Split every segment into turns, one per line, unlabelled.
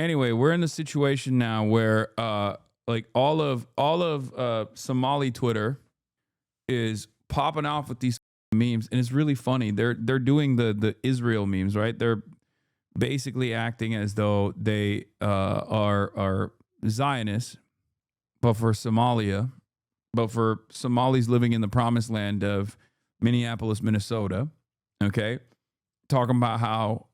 anyway, we're in a situation now where like all of Somali Twitter is popping off with these memes, and it's really funny. They're doing the Israel memes, right? They're basically acting as though they are Zionists, but for Somalia, but for Somalis living in the promised land of Minneapolis, Minnesota. Okay, talking about how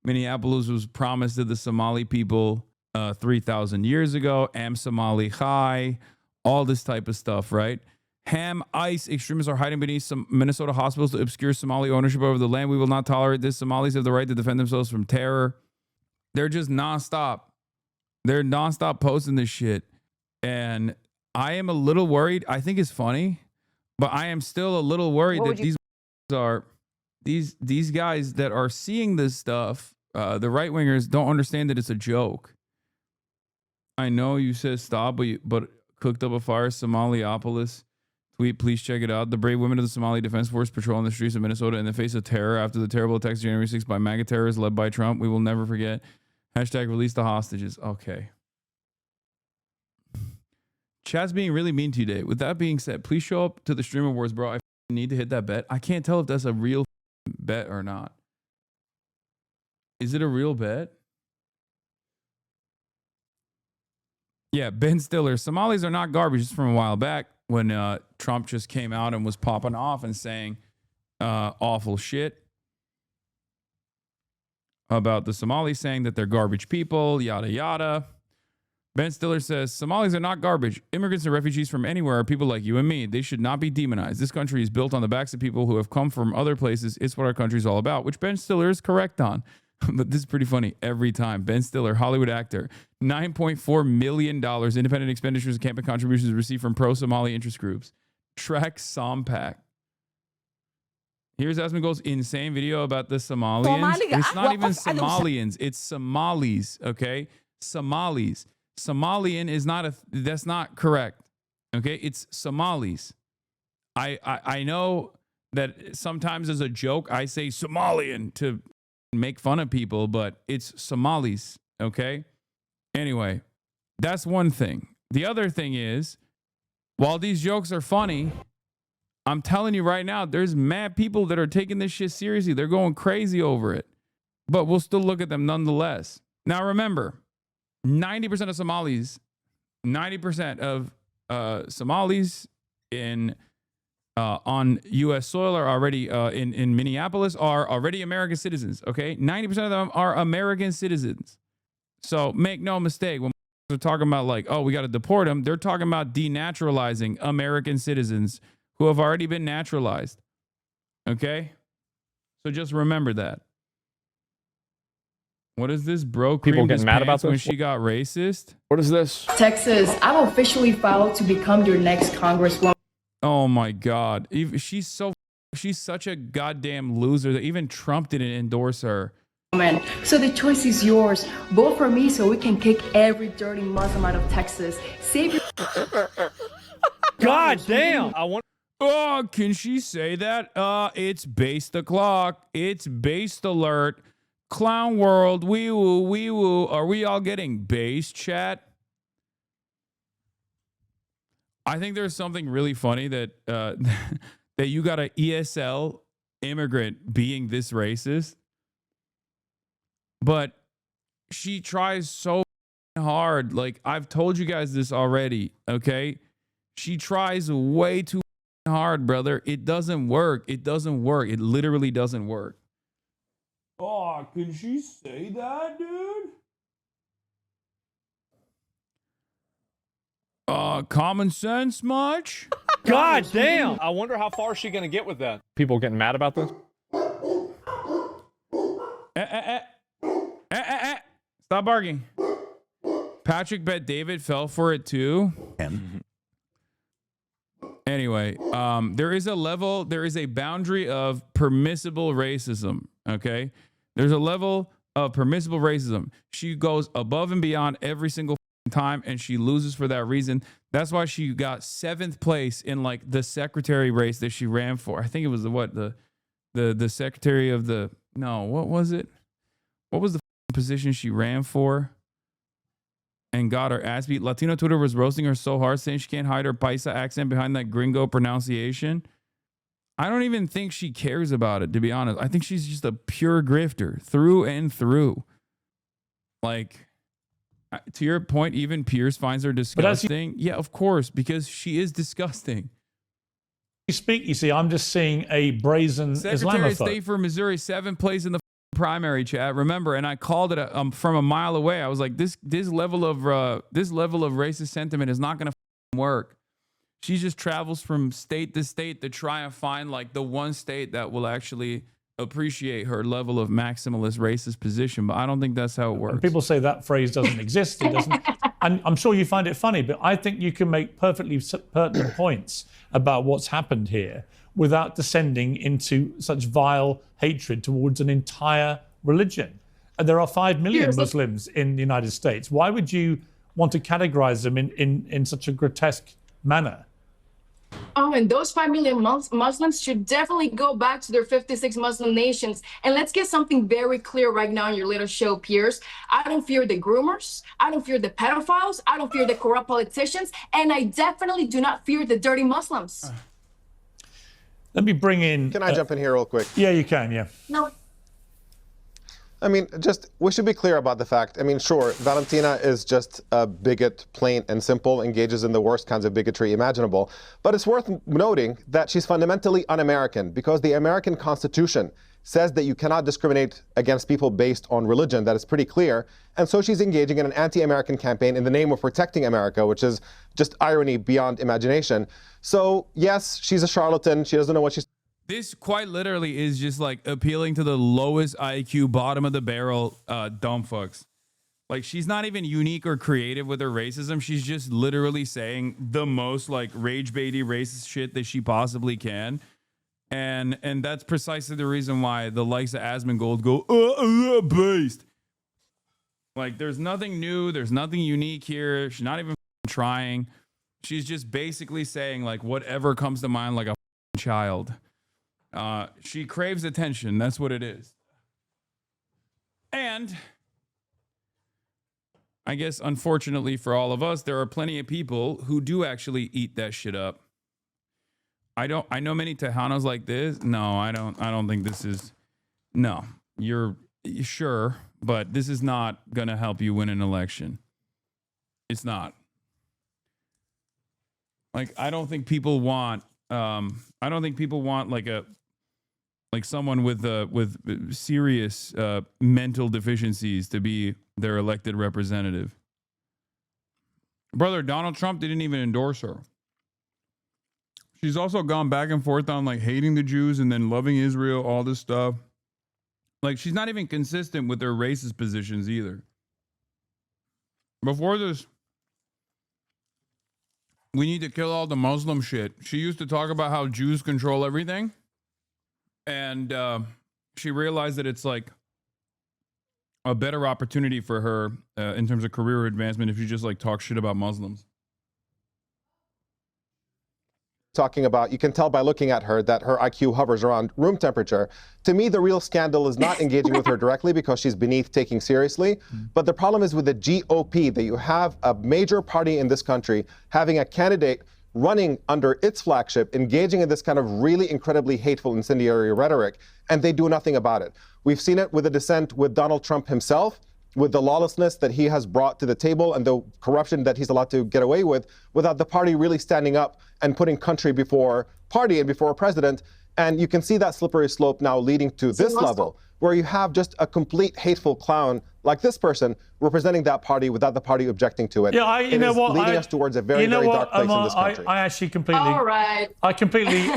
Minneapolis was promised to the Somali people 3,000 years ago. Am Somali Chai, all this type of stuff, right? Ham ICE extremists are hiding beneath some Minnesota hospitals to obscure Somali ownership over the land. We will not tolerate this. Somalis have the right to defend themselves from terror. They're just nonstop. They're nonstop posting this shit. And I am a little worried. I think it's funny, but I am still a little worried that these guys that are seeing this stuff, the right wingers, don't understand that it's a joke. I know you said stop, but cooked up a fire, Somaliopolis. Tweet, please check it out. The brave women of the Somali Defense Force patrolling the streets of Minnesota in the face of terror after the terrible attacks of January 6th by MAGA terrorists led by Trump. We will never forget. Hashtag release the hostages. Okay. Chat's being really mean to you today. With that being said, please show up to the stream awards, bro. I need to hit that bet. I can't tell if that's a real bet or not. Is it a real bet? Yeah, Ben Stiller. Somalis are not garbage. It's from a while back when Trump just came out and was popping off and saying awful shit about the Somalis, saying that they're garbage people, yada, yada. Ben Stiller says, Somalis are not garbage. Immigrants and refugees from anywhere are people like you and me. They should not be demonized. This country is built on the backs of people who have come from other places. It's what our country is all about, which Ben Stiller is correct on. But this is pretty funny every time. Ben Stiller, Hollywood actor, $9.4 million independent expenditures and campaign contributions received from pro-Somali interest groups. Track Sompak. Here's Asmongold's insane video about the Somalians. It's not even Somalians. It's Somalis, okay? Somalis. Somalian is not that's not correct. Okay? It's Somalis. I know that sometimes as a joke I say Somalian to make fun of people, but it's Somalis, okay? Anyway, that's one thing. The other thing is, while these jokes are funny, I'm telling you right now, there's mad people that are taking this shit seriously. They're going crazy over it, but we'll still look at them nonetheless. Now remember, 90% of Somalis, 90% of Somalis on U.S. soil are already in Minneapolis are already American citizens. Okay, 90% of them are American citizens. So make no mistake, when they're talking about like, oh, we got to deport them, they're talking about denaturalizing American citizens who have already been naturalized. Okay, so just remember that. What is this, bro?
People getting mad about this
when she got racist.
What is this?
Texas, I'm officially filed to become your next congresswoman.
Oh my God. She's such a goddamn loser that even Trump didn't endorse her.
So the choice is yours. Vote for me so we can kick every dirty Muslim out of Texas. Save your...
God damn. I want.
Oh, can she say that? It's based the clock. It's based alert. Clown world. Wee woo, wee woo. Are we all getting base, chat? I think there's something really funny that that you got an ESL immigrant being this racist, but she tries so hard. Like, I've told you guys this already, okay? She tries way too hard, brother. It doesn't work. It doesn't work. It literally doesn't work. Oh, can she say that, dude? Common sense much?
God damn. I wonder how far she's going to get with that. People getting mad about this?
Stop barking. Patrick bet David fell for it too. Anyway, there is a boundary of permissible racism, okay? There's a level of permissible racism. She goes above and beyond every single time, and she loses for that reason. That's why she got 7th place in like the secretary race that she ran for. I think it was the secretary of the, no, what was it? What was the position she ran for? and got her ass beat. Latino Twitter was roasting her so hard, saying she can't hide her paisa accent behind that gringo pronunciation. I don't even think she cares about it, to be honest. I think she's just a pure grifter through and through. Like, to your point, even Pierce finds her disgusting. Yeah, of course, because she is disgusting.
You speak, you see, I'm just seeing a brazen
Secretary of
Islamophobe.
State for Missouri, 7th place in the primary, chat. Remember, and I called it from a mile away. I was like, this level of racist sentiment is not going to work. She just travels from state to state to try and find like the one state that will actually appreciate her level of maximalist racist position. But I don't think that's how it works.
And people say that phrase doesn't exist. It doesn't. And I'm sure you find it funny, but I think you can make perfectly pertinent points about what's happened here without descending into such vile hatred towards an entire religion. And there are 5 million Muslims in the United States. Why would you want to categorize them in such a grotesque manner?
Oh, and those 5 million Muslims should definitely go back to their 56 Muslim nations. And let's get something very clear right now in your little show, Piers. I don't fear the groomers. I don't fear the pedophiles. I don't fear the corrupt politicians. And I definitely do not fear the dirty Muslims.
Let me bring in...
Can I jump in here real quick?
Yeah, you can, yeah.
No.
I mean, we should be clear about the fact. I mean, sure, Valentina is just a bigot, plain and simple, engages in the worst kinds of bigotry imaginable. But it's worth noting that she's fundamentally un-American because the American Constitution says that you cannot discriminate against people based on religion. That is pretty clear. And so she's engaging in an anti-American campaign in the name of protecting America, which is just irony beyond imagination. So, yes, she's a charlatan. She doesn't know what she's...
This quite literally is just like appealing to the lowest IQ, bottom of the barrel dumb fucks. Like, she's not even unique or creative with her racism. She's just literally saying the most like rage baity racist shit that she possibly can. And that's precisely the reason why the likes of Asmongold go based. Like, there's nothing new. There's nothing unique here. She's not even trying. She's just basically saying like whatever comes to mind like a child. She craves attention. That's what it is. And I guess, unfortunately for all of us, there are plenty of people who do actually eat that shit up. I know many Tejanos like this. No, I don't think this is. No, you're sure, but this is not going to help you win an election. It's not. Like, I don't think people want like someone with serious mental deficiencies to be their elected representative. Brother, Donald Trump didn't even endorse her. She's also gone back and forth on like hating the Jews and then loving Israel, all this stuff. Like, she's not even consistent with her racist positions either. Before this, we need to kill all the Muslim shit. She used to talk about how Jews control everything. And she realized that it's like a better opportunity for her in terms of career advancement if you just like talk shit about Muslims.
Talking about, you can tell by looking at her that her IQ hovers around room temperature. To me, the real scandal is not engaging with her directly because she's beneath taking seriously. But the problem is with the GOP, that you have a major party in this country having a candidate running under its flagship, engaging in this kind of really incredibly hateful, incendiary rhetoric, and they do nothing about it. We've seen it with the dissent with Donald Trump himself, with the lawlessness that he has brought to the table and the corruption that he's allowed to get away with, without the party really standing up and putting country before party and before president. And you can see that slippery slope now leading to this level, where you have just a complete hateful clown like this person representing that party without the party objecting to it.
Yeah, you know what?
Leading us towards a very, very dark place in this country.
I actually completely.
All right.
I completely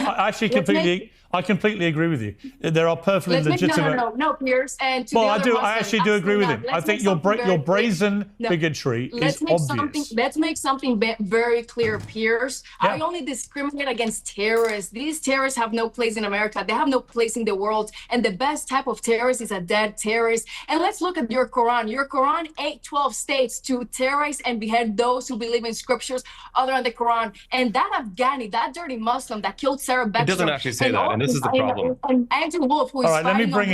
agree with you. There are perfectly legitimate.
No, Piers. And to
well,
the
I
other
do.
Muslim,
I actually do agree with him. I think your brazen bigotry is obvious.
Let's make something very clear, Piers. Yeah. I only discriminate against terrorists. These terrorists have no place in America. They have no place in the world. And the best type of terrorist is a dead terrorist. And let's look at your Quran. Your Quran 8:12 states to terrorize and behead those who believe in scriptures other than the Quran. And that Afghani, that dirty Muslim that killed Sarah Beckstrom.
It doesn't actually say that, and this is the problem.
And Andrew Wolf, who is
all right, let me bring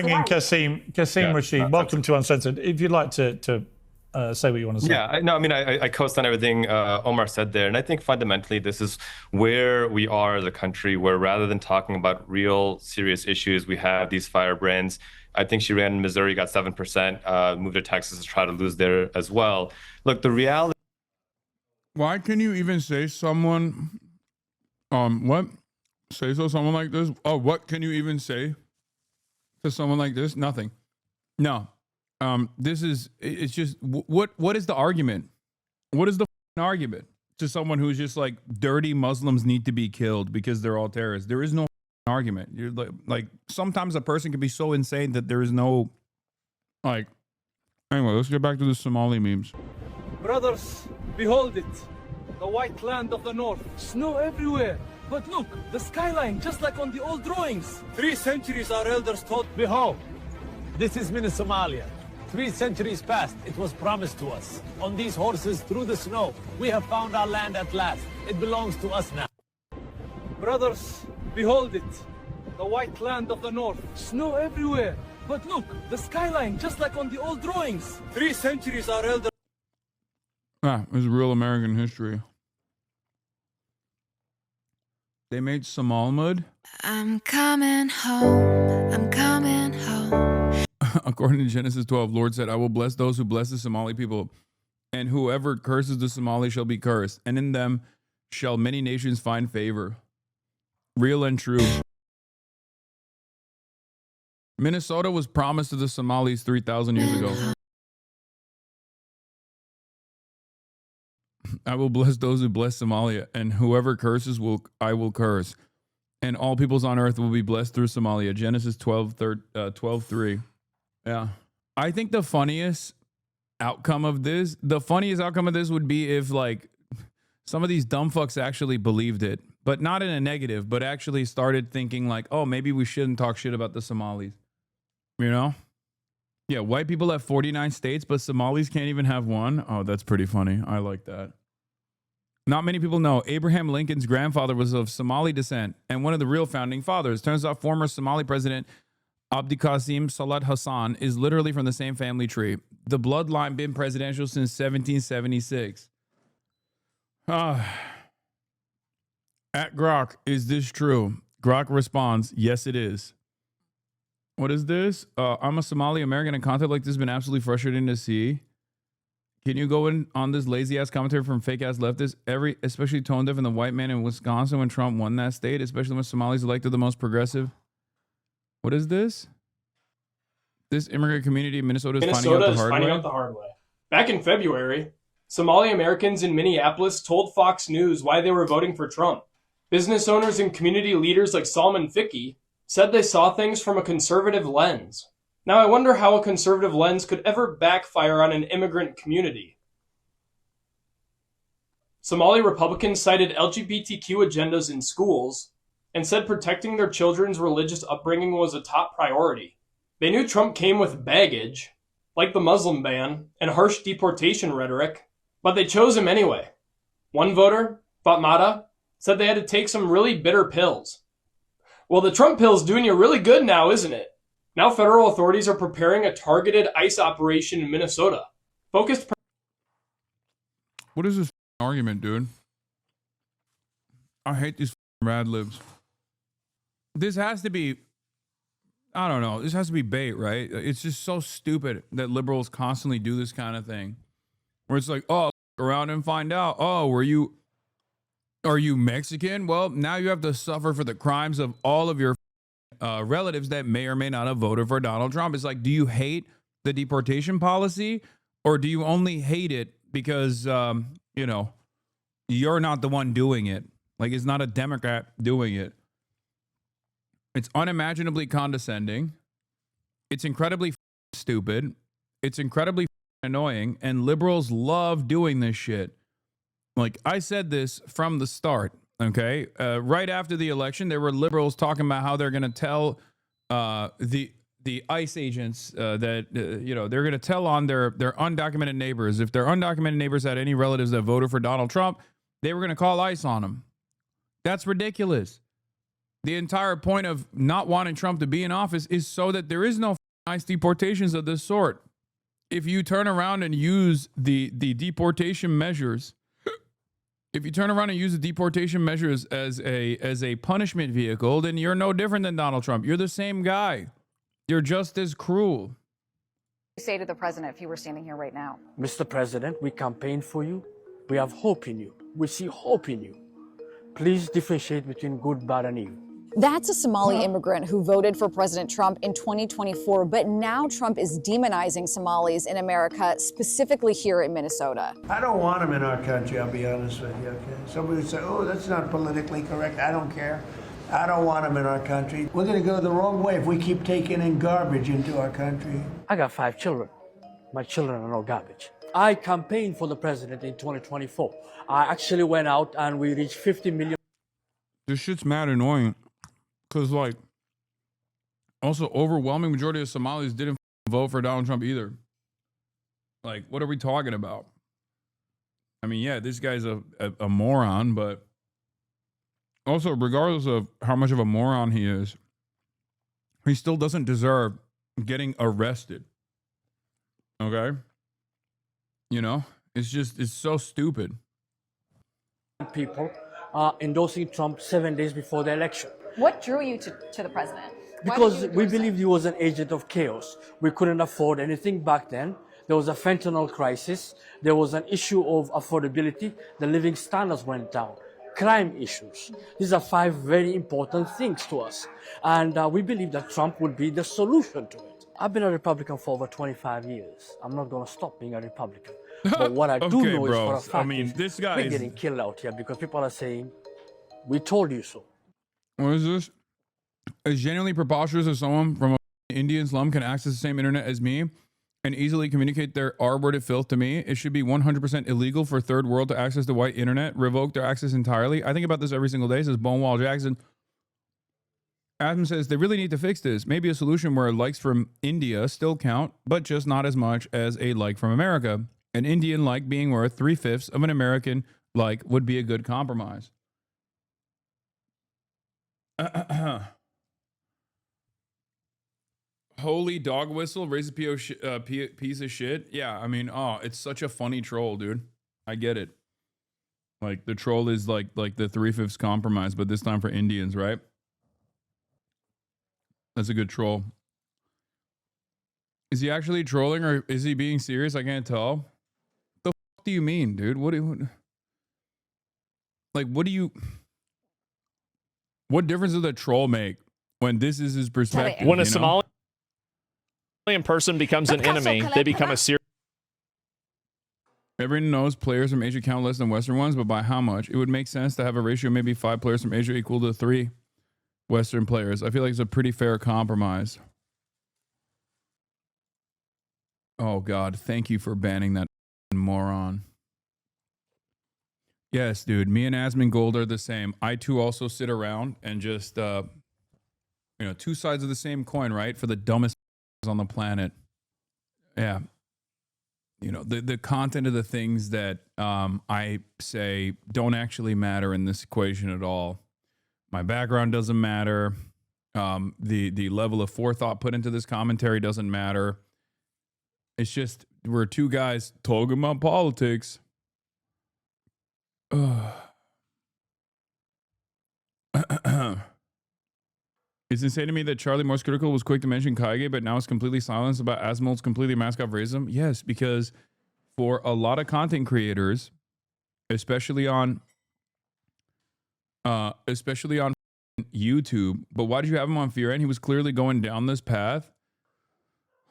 in Kasim Rashid. Welcome to Uncensored. If you'd like to say what you want to say.
Yeah, I co-sign everything Omar said there. And I think fundamentally this is where we are as a country, where rather than talking about real serious issues, we have these firebrands. I think she ran in Missouri, got 7%, moved to Texas to try to lose there as well. Look, the reality.
Why can you even say someone, someone like this? Oh, what can you even say to someone like this? Nothing. No. It's just, what is the argument? What is the argument to someone who's just like, dirty Muslims need to be killed because they're all terrorists? There is no argument. You're like sometimes a person can be so insane that there is no, like, anyway, let's get back to the Somali memes.
Brothers, behold it, the white land of the north. Snow everywhere. But look, the skyline, just like on the old drawings. 3 centuries our elders taught.
Behold, this is Somalia. 3 centuries past, it was promised to us. On these horses through the snow, we have found our land at last. It belongs to us now.
Brothers, behold it, the white land of the north. Snow everywhere. But look, the skyline, just like on the old drawings. 3 centuries our elders.
It's real American history. They made Somalmud.
I'm coming home. I'm coming home.
According to Genesis 12, Lord said, I will bless those who bless the Somali people, and whoever curses the Somali shall be cursed, and in them shall many nations find favor. Real and true. Minnesota was promised to the Somalis 3,000 years ago. I will bless those who bless Somalia, and whoever curses I will curse. And all peoples on earth will be blessed through Somalia. Genesis 12:3. Yeah. I think the funniest outcome of this would be if like some of these dumb fucks actually believed it, but not in a negative, but actually started thinking like, oh, maybe we shouldn't talk shit about the Somalis. You know? Yeah, white people have 49 states, but Somalis can't even have one. Oh, that's pretty funny. I like that. Not many people know Abraham Lincoln's grandfather was of Somali descent and one of the real founding fathers. Turns out former Somali president Abdiqasim Salat Hassan is literally from the same family tree. The bloodline been presidential since 1776. At Grok, is this true? Grok responds, yes, it is. What is this? I'm a Somali American, and content like this has been absolutely frustrating to see. Can you go in on this lazy ass commentary from fake ass leftists? Especially tone deaf and the white man in Wisconsin when Trump won that state, especially when Somalis elected the most progressive. What is this? This immigrant community in Minnesota is finding out the hard way.
Back in February, Somali Americans in Minneapolis told Fox News why they were voting for Trump. Business owners and community leaders like Salman Ficky said they saw things from a conservative lens. Now I wonder how a conservative lens could ever backfire on an immigrant community. Somali Republicans cited LGBTQ agendas in schools and said protecting their children's religious upbringing was a top priority. They knew Trump came with baggage, like the Muslim ban and harsh deportation rhetoric, but they chose him anyway. One voter, Fatmata, said they had to take some really bitter pills. Well, the Trump pill's doing you really good now, isn't it? Now federal authorities are preparing a targeted ICE operation in Minnesota.
What is this argument, dude? I hate these rad libs. This has to be, I don't know, this has to be bait, right? It's just so stupid that liberals constantly do this kind of thing. Where it's like, oh, around and find out. Oh, are you Mexican? Well, now you have to suffer for the crimes of all of your relatives that may or may not have voted for Donald Trump. It's like, do you hate the deportation policy, or do you only hate it because, you're not the one doing it? Like, it's not a Democrat doing it. It's unimaginably condescending. It's incredibly stupid. It's incredibly annoying. And liberals love doing this shit. Like, I said this from the start. Okay, right after the election, there were liberals talking about how they're going to tell the ICE agents that they're going to tell on their undocumented neighbors. If their undocumented neighbors had any relatives that voted for Donald Trump, they were going to call ICE on them. That's ridiculous. The entire point of not wanting Trump to be in office is so that there is no ICE deportations of this sort. if you turn around and use the deportation measures, if you turn around and use the deportation measures as a punishment vehicle, then you're no different than Donald Trump. You're the same guy. You're just as cruel.
Say to the president if he were standing here right now?
Mr. President, we campaign for you. We have hope in you. We see hope in you. Please differentiate between good, bad, and evil.
That's a Somali immigrant who voted for President Trump in 2024, but now Trump is demonizing Somalis in America, specifically here in Minnesota.
I don't want them in our country, I'll be honest with you, okay? Somebody would say, oh, that's not politically correct. I don't care. I don't want them in our country. We're going to go the wrong way if we keep taking in garbage into our country.
I got 5 children. My children are no garbage. I campaigned for the president in 2024. I actually went out and we reached 50 million.
This shit's mad annoying. Because, like, also overwhelming majority of Somalis didn't vote for Donald Trump either. Like, what are we talking about? I mean, yeah, this guy's a moron, but also, regardless of how much of a moron he is, he still doesn't deserve getting arrested. Okay? You know? It's so stupid.
People are endorsing Trump 7 days before the election.
What drew you to the president?
Because we believed he was an agent of chaos. We couldn't afford anything back then. There was a fentanyl crisis. There was an issue of affordability. The living standards went down. Crime issues. These are 5 very important things to us. And we believe that Trump would be the solution to it. I've been a Republican for over 25 years. I'm not going to stop being a Republican. But what I do know is for a fact
this guy
we're getting killed out here because people are saying, we told you so.
What is this? As genuinely preposterous as someone from an Indian slum can access the same internet as me and easily communicate their R-worded filth to me, it should be 100% illegal for third world to access the white internet, revoke their access entirely. I think about this every single day, says Bonewall Jackson. Adam says they really need to fix this. Maybe a solution where likes from India still count, but just not as much as a like from America. An Indian like being worth 3/5 of an American like would be a good compromise. Holy dog whistle, raise a piece of shit. Yeah, I mean, it's such a funny troll, dude. I get it. Like the troll is like the 3/5 compromise, but this time for Indians, right? That's a good troll. Is he actually trolling or is he being serious? I can't tell. The fuck do you mean, dude? What difference does a troll make when this is his perspective?
When a Somalian person becomes an enemy, they become a serious.
Everyone knows players from Asia count less than Western ones, but by how much? It would make sense to have a ratio maybe 5 players from Asia equal to 3 Western players. I feel like it's a pretty fair compromise. Oh, God. Thank you for banning that moron. Yes, dude. Me and Asmund Gold are the same. I, too, also sit around and just, 2 sides of the same coin, right? For the dumbest on the planet. Yeah. The content of the things that I say don't actually matter in this equation at all. My background doesn't matter. The level of forethought put into this commentary doesn't matter. It's just we're 2 guys talking about politics. It's insane to me that Charlie Morse Critical was quick to mention Kaige, but now is completely silenced about Asimov's completely mask off racism. Yes, because for a lot of content creators, especially on YouTube, but why did you have him on Fear? And he was clearly going down this path.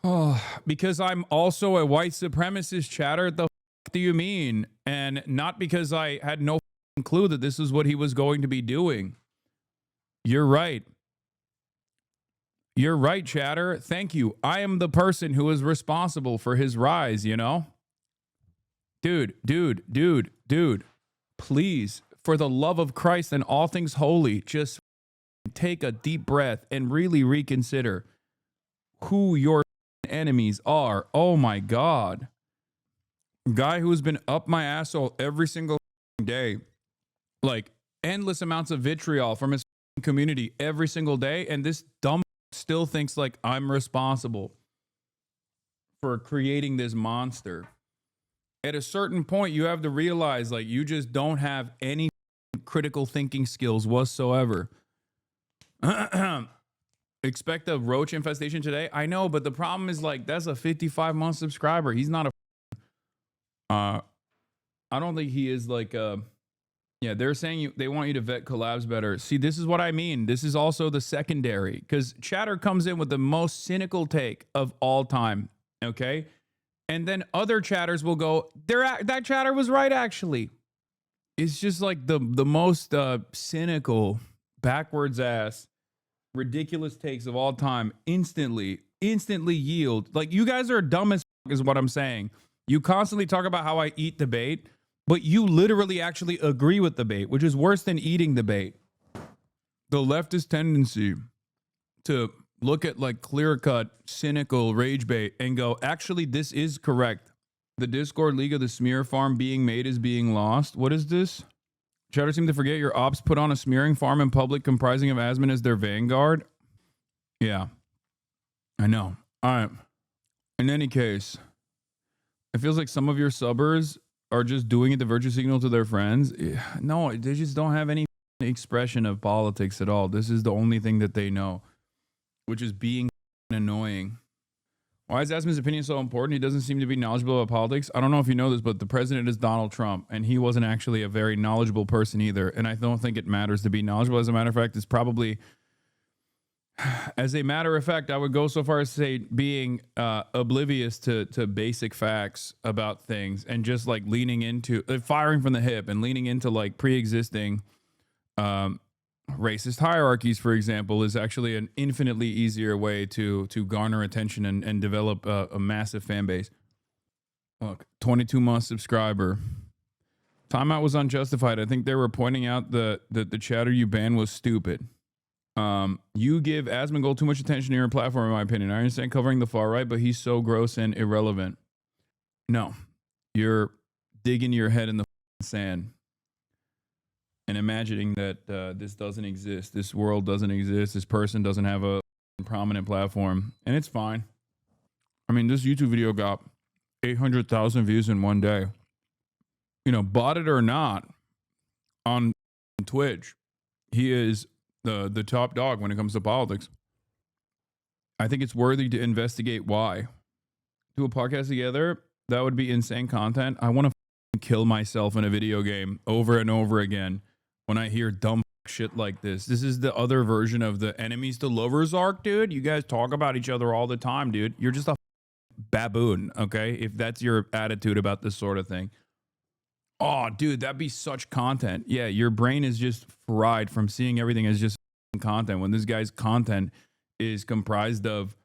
Oh, because I'm also a white supremacist, chatter. The f do you mean? And not because I had no clue that this is what he was going to be doing. You're right. You're right, chatter. Thank you. I am the person who is responsible for his rise, Dude. Please, for the love of Christ and all things holy, just take a deep breath and really reconsider who your enemies are. Oh my God. Guy who's been up my asshole every single day. Like endless amounts of vitriol from his community every single day. And this dumb still thinks like I'm responsible for creating this monster. At a certain point, you have to realize, like, you just don't have any critical thinking skills whatsoever. Expect a roach infestation today? I know, but the problem is, like, that's a 55-month subscriber. He's not a I don't think he is like yeah, they're saying they want you to vet collabs better. See, this is what I mean. This is also the secondary, because chatter comes in with the most cynical take of all time, okay? And then other chatters will go, that chatter was right, actually. It's just like the most cynical, backwards ass, ridiculous takes of all time instantly yield. Like, you guys are dumb as fuck is what I'm saying. You constantly talk about how I eat the bait, but you literally actually agree with the bait, which is worse than eating the bait. The leftist tendency to look at like clear-cut, cynical rage bait and go, actually, this is correct. The Discord League of the Smear Farm being made is being lost. What is this? Chatter seem to forget your ops put on a smearing farm in public comprising of Asman as their vanguard. Yeah, I know. All right. In any case, it feels like some of your subbers are just doing it to virtue signal to their friends. No, they just don't have any expression of politics at all. This is the only thing that they know, which is being annoying. Why is Asman's opinion so important? He doesn't seem to be knowledgeable about politics. I don't know if you know this, but the president is Donald Trump, and he wasn't actually a very knowledgeable person either. And I don't think it matters to be knowledgeable. As a matter of fact, it's probably, as a matter of fact, I would go so far as to say being oblivious to basic facts about things and just like leaning into firing from the hip and leaning into like pre-existing racist hierarchies, for example, is actually an infinitely easier way to garner attention and develop a massive fan base. Look, 22-month subscriber. Timeout was unjustified. I think they were pointing out that the chatter you banned was stupid. You give Asmongold too much attention to your platform, in my opinion. I understand covering the far right, but he's so gross and irrelevant. No, you're digging your head in the sand and imagining that this doesn't exist, this world doesn't exist, this person doesn't have a prominent platform, and it's fine. I mean, this YouTube video got 800,000 views in one day. You know, bought it or not, on Twitch, he is the top dog when it comes to politics. I think it's worthy to investigate why. Do a podcast together, that would be insane content. I want to kill myself in a video game over and over again when I hear dumb shit like this. This is the other version of the enemies to lovers arc, dude. You guys talk about each other all the time, dude. You're just a baboon, okay? If that's your attitude about this sort of thing. Oh, dude, that'd be such content. Yeah, your brain is just fried from seeing everything as just content when this guy's content is comprised of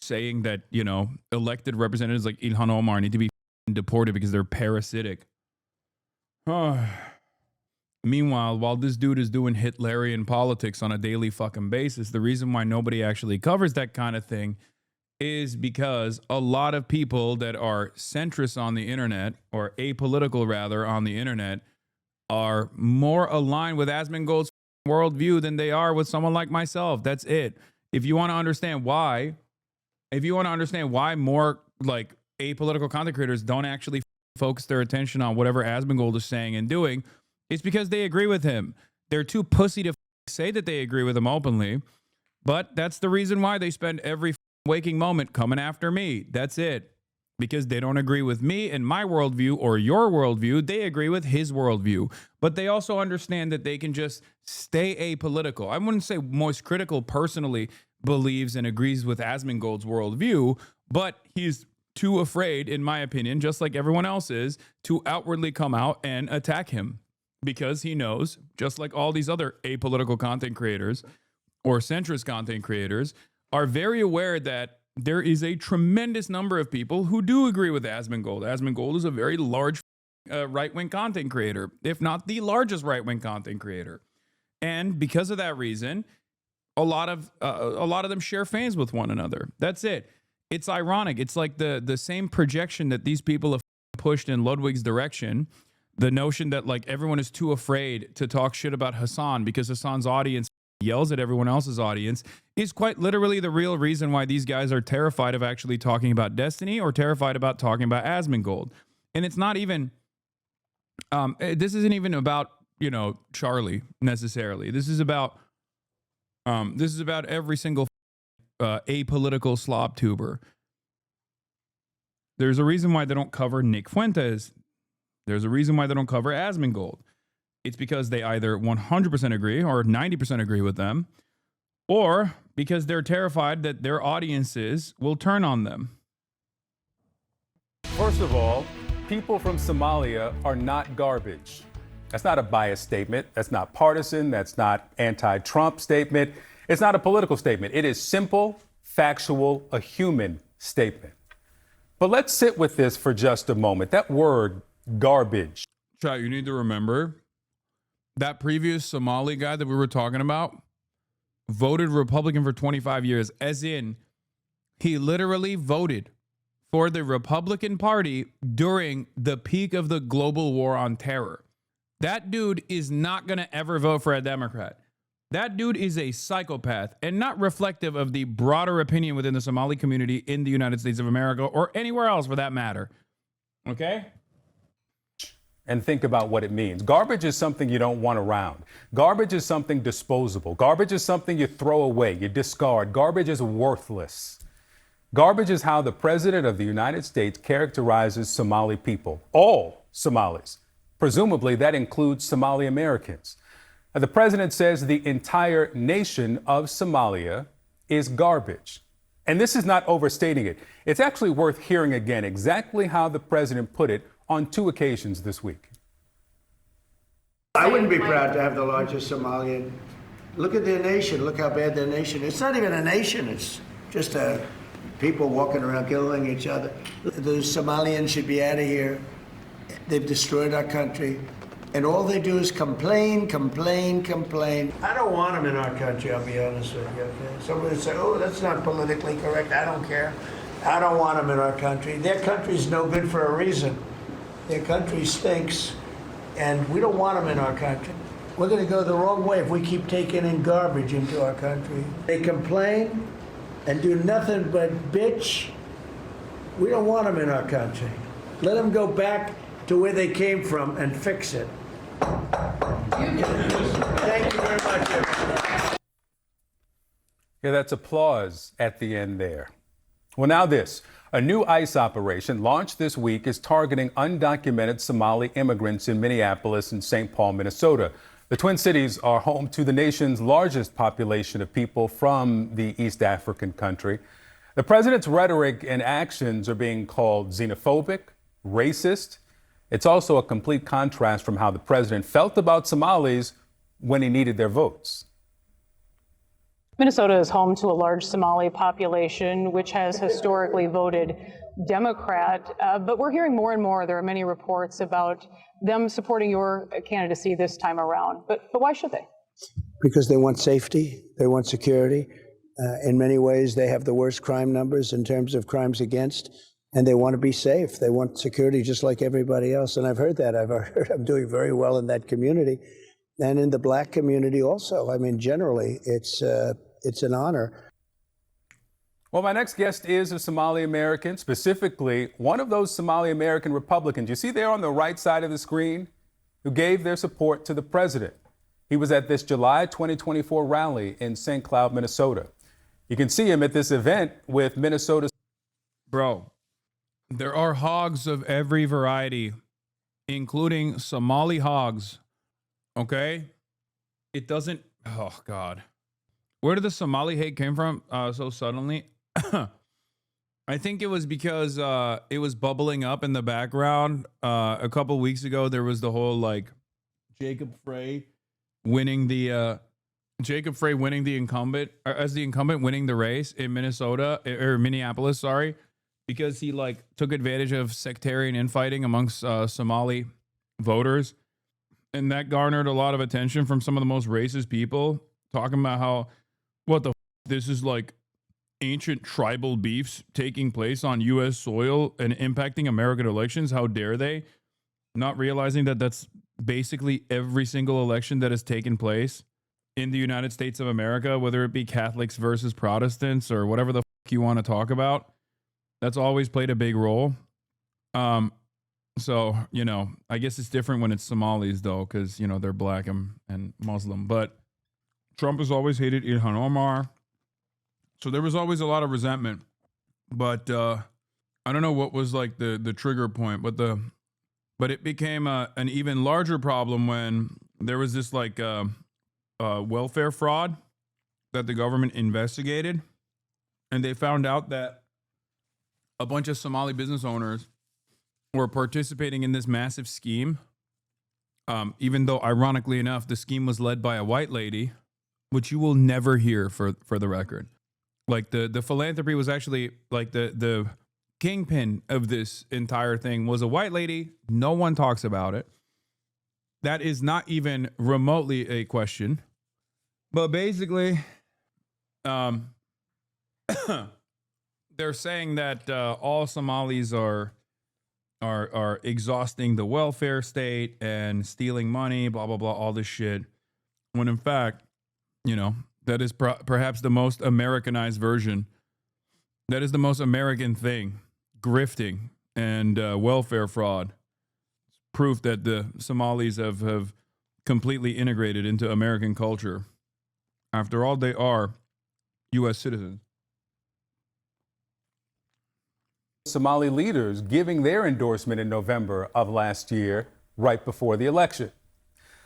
saying that, you know, elected representatives like Ilhan Omar need to be deported because they're parasitic. Meanwhile, while this dude is doing Hitlerian politics on a daily fucking basis, the reason why nobody actually covers that kind of thing is because a lot of people that are centrist on the internet, or apolitical rather on the internet, are more aligned with Asmongold's worldview than they are with someone like myself. That's it. If you want to understand why, more like apolitical content creators don't actually focus their attention on whatever Asmongold is saying and doing, it's because they agree with him. They're too pussy to say that they agree with him openly, but that's the reason why they spend every waking moment coming after me. That's it. Because they don't agree with me and my worldview or your worldview. They agree with his worldview. But they also understand that they can just stay apolitical. I wouldn't say Moist Critical personally believes and agrees with Asmongold's worldview, but he's too afraid, in my opinion, just like everyone else is, to outwardly come out and attack him. Because he knows, just like all these other apolitical content creators or centrist content creators, are very aware that there is a tremendous number of people who do agree with Asmongold. Asmongold is a very large right-wing content creator, if not the largest right-wing content creator. And because of that reason, a lot of them share fans with one another. That's it. It's ironic. It's like the same projection that these people have pushed in Ludwig's direction. The notion that like everyone is too afraid to talk shit about Hasan because Hasan's audience yells at everyone else's audience is quite literally the real reason why these guys are terrified of actually talking about destiny or terrified about talking about Asmongold. And it's not even, this isn't even about, you know, Charlie necessarily. This is about every single apolitical slob tuber. There's a reason why they don't cover Nick Fuentes. There's a reason why they don't cover Asmongold. It's because they either 100% agree or 90% agree with them, or because they're terrified that their audiences will turn on them.
First of all, people from Somalia are not garbage. That's not a biased statement. That's not partisan. That's not anti-Trump statement. It's not a political statement. It is simple, factual, a human statement. But let's sit with this for just a moment. That word, garbage.
Chat, you need to remember that previous Somali guy that we were talking about voted Republican for 25 years, as in he literally voted for the Republican Party during the peak of the global war on terror. That dude is not going to ever vote for a Democrat. That dude is a psychopath and not reflective of the broader opinion within the Somali community in the United States of America or anywhere else for that matter. Okay?
And think about what it means. Garbage is something you don't want around. Garbage is something disposable. Garbage is something you throw away, you discard. Garbage is worthless. Garbage is how the President of the United States characterizes Somali people, all Somalis. Presumably, that includes Somali Americans. Now, the President says the entire nation of Somalia is garbage. And this is not overstating it. It's actually worth hearing again exactly how the President put it on 2 occasions this week.
I wouldn't be proud to have the largest Somalian. Look at their nation. Look how bad their nation is. It's not even a nation. It's just people walking around killing each other. The Somalians should be out of here. They've destroyed our country. And all they do is complain, complain, complain. I don't want them in our country, I'll be honest with you. Okay? Somebody would say, oh, that's not politically correct. I don't care. I don't want them in our country. Their country's no good for a reason. Their country stinks, and we don't want them in our country. We're going to go the wrong way if we keep taking in garbage into our country. They complain and do nothing but bitch. We don't want them in our country. Let them go back to where they came from and fix it. Thank you very much, everybody.
Yeah, that's applause at the end there. Well, now this. A new ICE operation launched this week is targeting undocumented Somali immigrants in Minneapolis and St. Paul, Minnesota. The Twin Cities are home to the nation's largest population of people from the East African country. The president's rhetoric and actions are being called xenophobic, racist. It's also a complete contrast from how the president felt about Somalis when he needed their votes.
Minnesota is home to a large Somali population, which has historically voted Democrat, but we're hearing more and more. There are many reports about them supporting your candidacy this time around. But why should they?
Because they want safety, they want security. In many ways, they have the worst crime numbers in terms of crimes against, and they want to be safe. They want security just like everybody else. And I've heard that. I've heard I'm doing very well in that community. And in the black community also. I mean, generally, it's an honor.
Well, my next guest is a Somali American, specifically one of those Somali American Republicans you see there on the right side of the screen, who gave their support to the president. He was at this July 2024 rally in St. Cloud, Minnesota. You can see him at this event with Minnesota.
Bro, there are hogs of every variety, including Somali hogs. Okay? It doesn't, oh God. Where did the Somali hate came from so suddenly? I think it was because it was bubbling up in the background. A couple weeks ago, there was the whole like Jacob Frey winning the incumbent, as the incumbent winning the race in Minnesota or Minneapolis, sorry, because he like took advantage of sectarian infighting amongst Somali voters. And that garnered a lot of attention from some of the most racist people, talking about how, what the f- this is like ancient tribal beefs taking place on U.S. soil and impacting American elections. How dare they? Not realizing that that's basically every single election that has taken place in the United States of America, whether it be Catholics versus Protestants or whatever the fuck you want to talk about. That's always played a big role. So, you know, I guess it's different when it's Somalis, though, because, you know, they're black and Muslim. But Trump has always hated Ilhan Omar. So there was always a lot of resentment. But I don't know what was like the trigger point, but it became an even larger problem when there was this like welfare fraud that the government investigated. And they found out that a bunch of Somali business owners were participating in this massive scheme, even though, ironically enough, the scheme was led by a white lady, which you will never hear for the record. Like the philanthropy was actually like the kingpin of this entire thing was a white lady. No one talks about it. That is not even remotely a question. But basically, they're saying that all Somalis are exhausting the welfare state and stealing money, blah, blah, blah, all this shit. When in fact, you know, that is perhaps the most Americanized version. That is the most American thing. Grifting and welfare fraud. It's proof that the Somalis have completely integrated into American culture. After all, they are U.S. citizens.
Somali leaders giving their endorsement in November of last year, right before the election.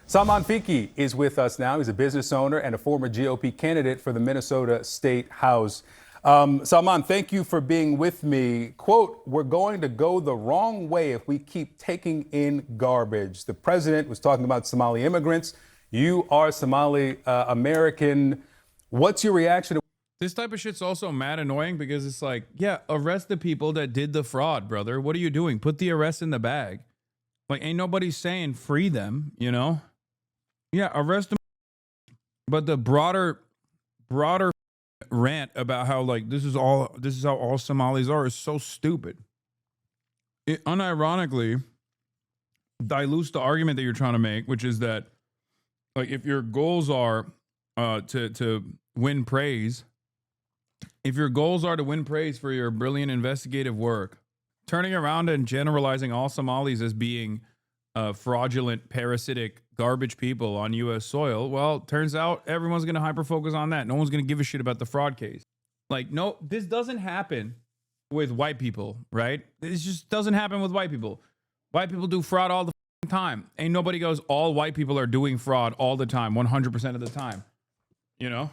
Salman Fiki is with us now. He's a business owner and a former GOP candidate for the Minnesota State House. Salman, thank you for being with me. Quote, we're going to go the wrong way if we keep taking in garbage. The president was talking about Somali immigrants. You are Somali American. What's your reaction?
This type of shit's also mad annoying because it's like, yeah, arrest the people that did the fraud, brother. What are you doing? Put the arrest in the bag. Like, ain't nobody saying free them, you know? Yeah, arrest them. But the broader rant about how like this is how all Somalis are is so stupid. It unironically dilutes the argument that you're trying to make, which is that like if your goals are to win praise, if your goals are to win praise for your brilliant investigative work, turning around and generalizing all Somalis as being fraudulent, parasitic, garbage people on U.S. soil, well, turns out everyone's going to hyper-focus on that. No one's going to give a shit about the fraud case. Like, no, this doesn't happen with white people, right? This just doesn't happen with white people. White people do fraud all the time. Ain't nobody goes, all white people are doing fraud all the time, 100% of the time, you know?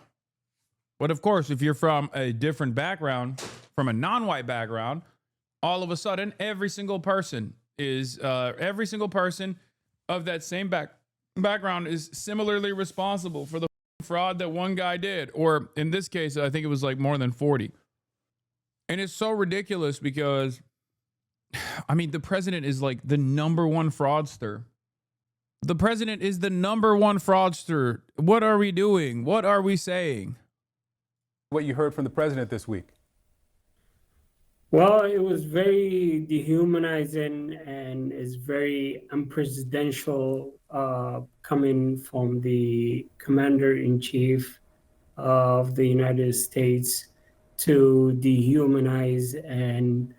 But of course, if you're from a different background, from a non-white background, all of a sudden, every single person of that same background is similarly responsible for the fraud that one guy did. Or in this case, I think it was like more than 40. And it's so ridiculous because, I mean, the president is like the number one fraudster. The president is the number one fraudster. What are we doing? What are we saying?
What you heard from the president this week?
Well, it was very dehumanizing and is very unpresidential coming from the commander-in-chief of the United States to dehumanize and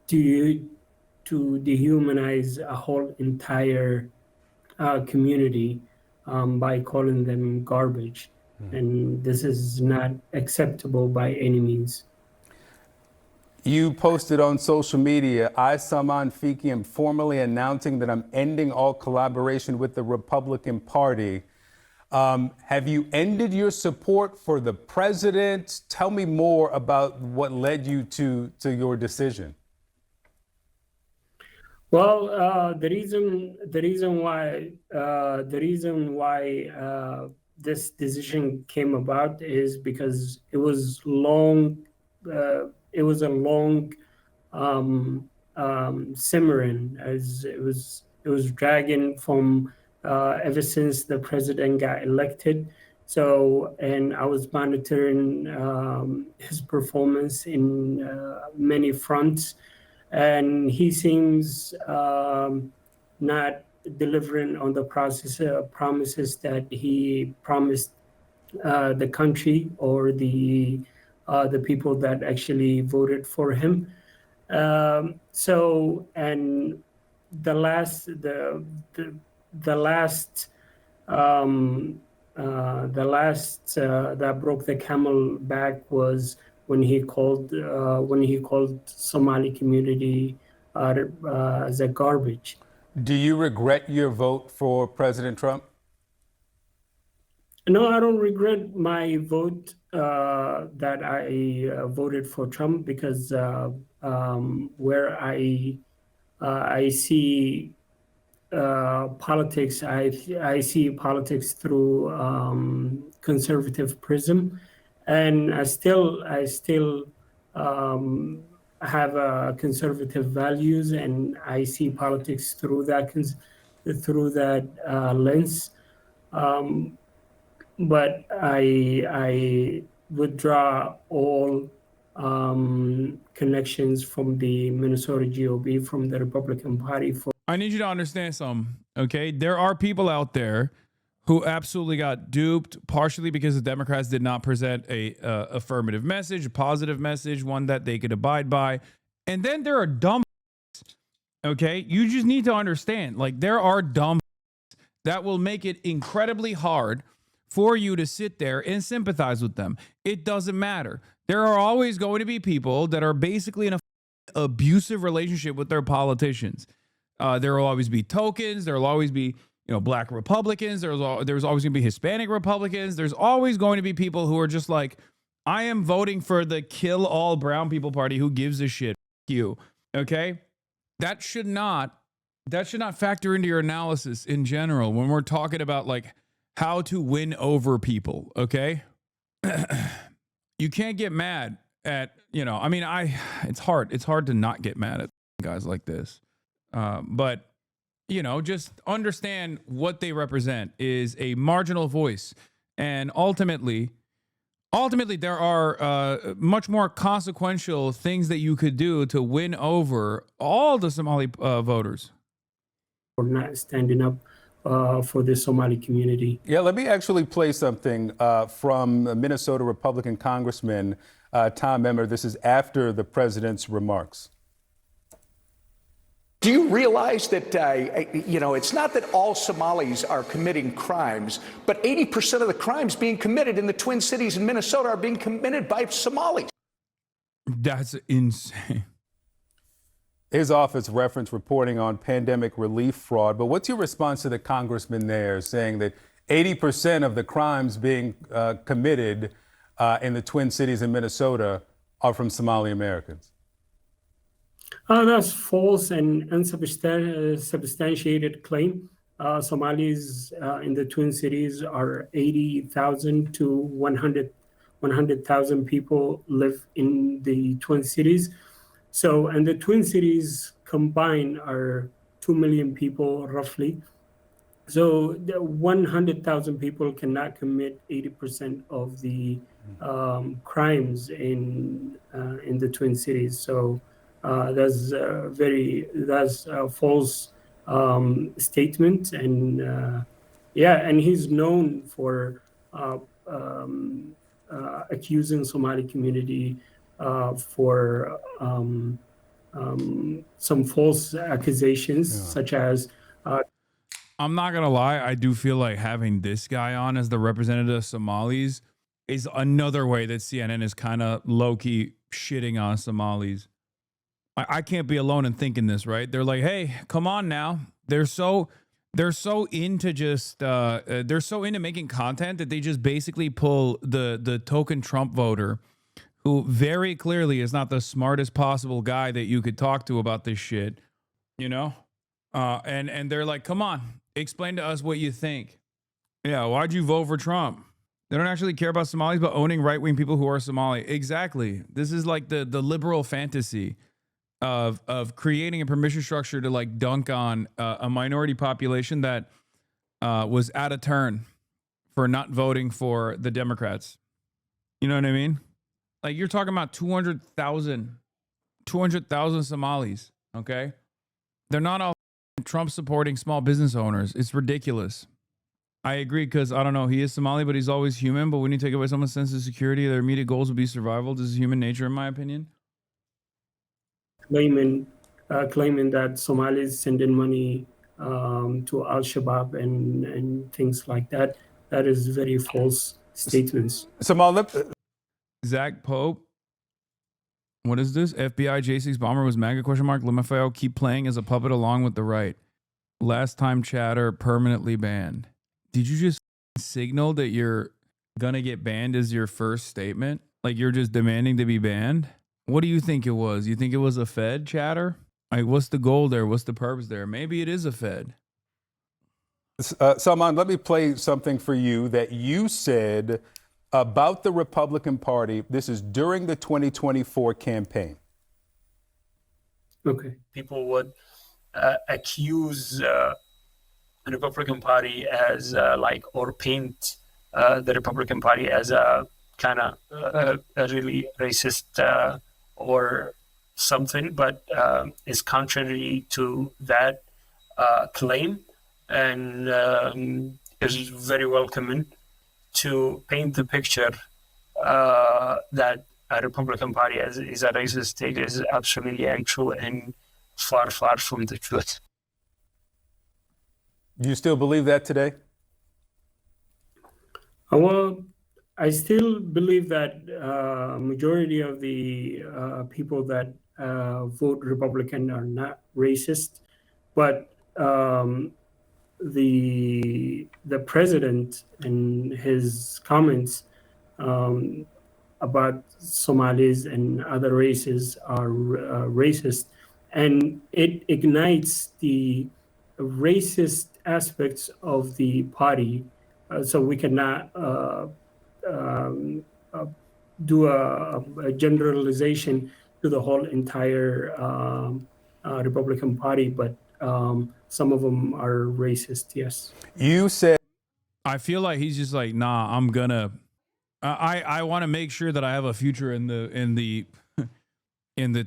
to dehumanize a whole entire community by calling them garbage. And this is not acceptable by any means.
You posted on social media, I, Salman Fiki, am formally announcing that I'm ending all collaboration with the Republican Party. Have you ended your support for the president? Tell me more about what led you to your decision.
Well, the reason why this decision came about is because it was long. It was a long simmering, as it was dragging from ever since the president got elected. So, and I was monitoring his performance in many fronts, and he seems not delivering on the promises that he promised the country or the people that actually voted for him. So, and the last that broke the camel back was when he called Somali community as a garbage.
Do you regret your vote for President Trump?
No, I don't regret my vote that I voted for Trump, because where I see politics, I see politics through conservative prism, and I still have conservative values, and I see politics through that lens. But I withdraw all connections from the Minnesota GOP, from the Republican Party.
I need you to understand something, okay? There are people out there who absolutely got duped, partially because the Democrats did not present a affirmative message, a positive message, one that they could abide by. And then there are dumb, okay? You just need to understand, like, there are dumb that will make it incredibly hard for you to sit there and sympathize with them. It doesn't matter. There are always going to be people that are basically in a abusive relationship with their politicians. There will always be tokens. There will always be, black Republicans. There's always going to be Hispanic Republicans. There's always going to be people who are just like, I am voting for the kill all brown people party. Who gives a shit? F you. Okay? That should not factor into your analysis in general when we're talking about like how to win over people. Okay? You can't get mad at, it's hard to not get mad at guys like this. But, just understand what they represent is a marginal voice. And ultimately, there are much more consequential things that you could do to win over all the Somali voters.
For not standing up for the Somali community.
Yeah, let me actually play something from a Minnesota Republican Congressman Tom Emmer. This is after the president's remarks.
Do you realize that, it's not that all Somalis are committing crimes, but 80% of the crimes being committed in the Twin Cities in Minnesota are being committed by Somalis?
That's insane.
His office referenced reporting on pandemic relief fraud. But what's your response to the congressman there saying that 80% of the crimes being committed in the Twin Cities in Minnesota are from Somali Americans?
That's false and unsubstantiated claim. Somalis in the Twin Cities are 80,000 to 100,000 people live in the Twin Cities. So, and the Twin Cities combined are 2 million people roughly. So the 100,000 people cannot commit 80% of the crimes in the Twin Cities. So that's a false statement. And and he's known for accusing Somali community for some false accusations, such as.
I'm not going to lie. I do feel like having this guy on as the representative of Somalis is another way that CNN is kind of low-key shitting on Somalis. I can't be alone in thinking this, right? They're like, hey, come on now. They're so into just they're so into making content that they just basically pull the token Trump voter, who very clearly is not the smartest possible guy that you could talk to about this shit, and they're like, come on, explain to us what you think. Yeah, why'd you vote for Trump? They don't actually care about Somalis, but owning right-wing people who are Somali. Exactly. This is like the liberal fantasy of creating a permission structure to like dunk on a minority population that was out of turn for not voting for the Democrats. You know what I mean? Like, you're talking about 200,000 Somalis, okay? They're not all Trump supporting small business owners. It's ridiculous. I agree because, I don't know, he is Somali, but he's always human. But when you take away someone's sense of security, their immediate goals would be survival. This is human nature, in my opinion.
Claiming that Somalis send in money to Al-Shabaab and things like that. That is very false statements.
Zach Pope. What is this? FBI J6 bomber was MAGA ? LMFAO keep playing as a puppet along with the right. Last time chatter permanently banned. Did you just signal that you're gonna get banned as your first statement? Like you're just demanding to be banned? What do you think it was? You think it was a Fed chatter? Like what's the goal there? What's the purpose there? Maybe it is a Fed.
Salman, let me play something for you that you said about the Republican Party. This is during the 2024 campaign.
Okay.
People would accuse the Republican Party as or paint the Republican Party as a kind of a really racist or something, but is contrary to that claim, and is very welcoming to paint the picture that a Republican Party is a racist state is absolutely untrue and far, far from the truth.
Do you still believe that today?
Well, I still believe that majority of the people that vote Republican are not racist, but the president and his comments about Somalis and other races are racist, and it ignites the racist aspects of the party. So we cannot do a generalization to the whole entire Republican Party, but some of them are racist, yes.
You said...
I feel like he's just like, nah, I'm gonna... I want to make sure that I have a future in the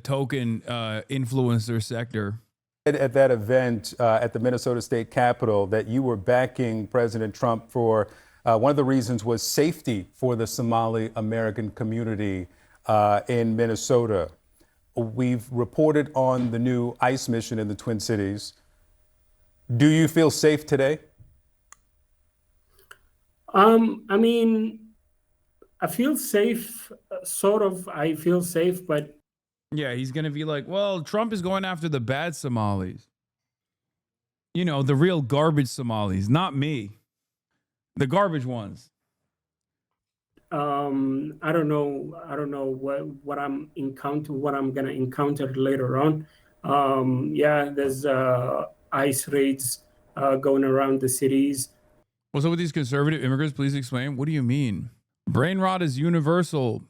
token influencer sector.
At that event at the Minnesota State Capitol that you were backing President Trump for one of the reasons was safety for the Somali American community in Minnesota. We've reported on the new ICE mission in the Twin Cities. Do you feel safe today?
I mean, I feel safe, sort of. I feel safe, but
yeah, he's going to be like, well, Trump is going after the bad Somalis. You know, the real garbage Somalis, not me. The garbage ones.
I don't know what I'm going to encounter later on. Yeah, there's ICE raids going around the cities.
What's up with these conservative immigrants? Please explain. What do you mean? Brain rot is universal.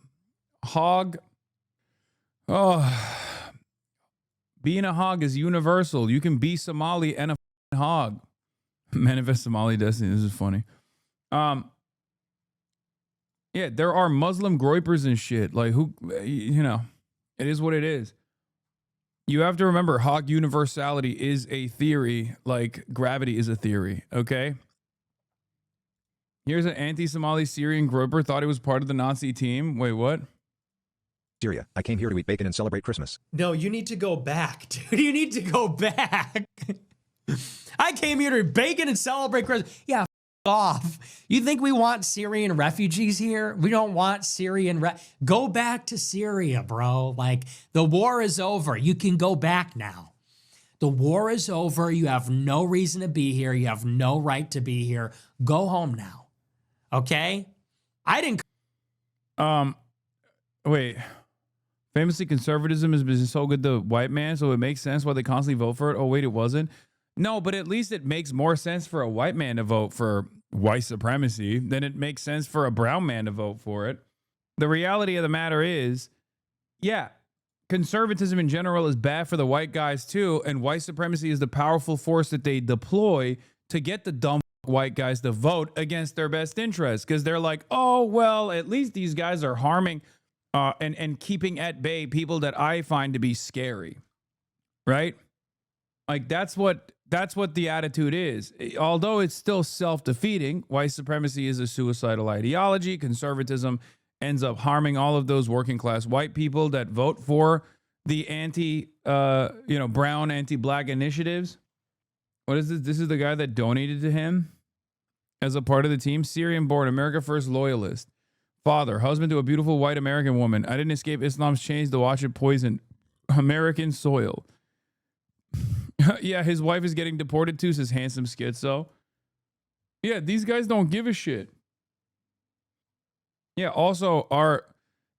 Hog. Oh, being a hog is universal. You can be Somali and a hog. Manifest Somali destiny. This is funny. Yeah, there are Muslim groypers and shit. Like who, you know, it is what it is. You have to remember, hog universality is a theory, like gravity is a theory. Okay. Here's an anti-Somali Syrian groper thought he was part of the Nazi team. Wait, what?
Syria. I came here to eat bacon and celebrate Christmas.
No, you need to go back, dude. You need to go back. I came here to bacon and celebrate Christmas. Yeah, off. You think we want Syrian refugees here? We don't want Syrian. Go back to Syria, bro. Like, the war is over. You can go back now. The war is over. You have no reason to be here. You have no right to be here. Go home now. Okay? I didn't.
Wait. Famously, conservatism has been so good to white man, so it makes sense why they constantly vote for it. Oh, wait, it wasn't? No, but at least it makes more sense for a white man to vote for white supremacy than it makes sense for a brown man to vote for it. The reality of the matter is, yeah, conservatism in general is bad for the white guys too, and white supremacy is the powerful force that they deploy to get the dumb white guys to vote against their best interests, because they're like, oh, well, at least these guys are harming and keeping at bay people that I find to be scary, right? Like that's what That's what the attitude is. Although it's still self-defeating, white supremacy is a suicidal ideology. Conservatism ends up harming all of those working class white people that vote for the brown anti-black initiatives. What is this? This is the guy that donated to him as a part of the team. Syrian-born, America First loyalist. Father, husband to a beautiful white American woman. I didn't escape Islam's chains to watch it poison American soil. Yeah, his wife is getting deported too, says handsome schizo. Yeah, these guys don't give a shit. Yeah, also,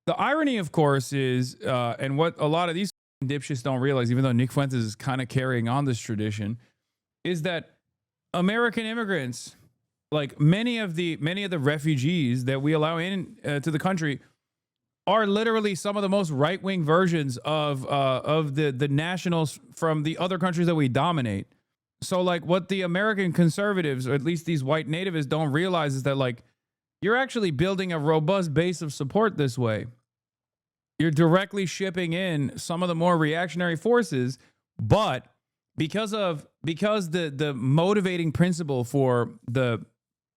the irony, of course, is, and what a lot of these dipshits don't realize, even though Nick Fuentes is kind of carrying on this tradition, is that American immigrants, like many of the refugees that we allow in to the country, are literally some of the most right-wing versions of the nationals from the other countries that we dominate. So, like, what the American conservatives, or at least these white nativists, don't realize is that, like, you're actually building a robust base of support this way. You're directly shipping in some of the more reactionary forces, but because the motivating principle for the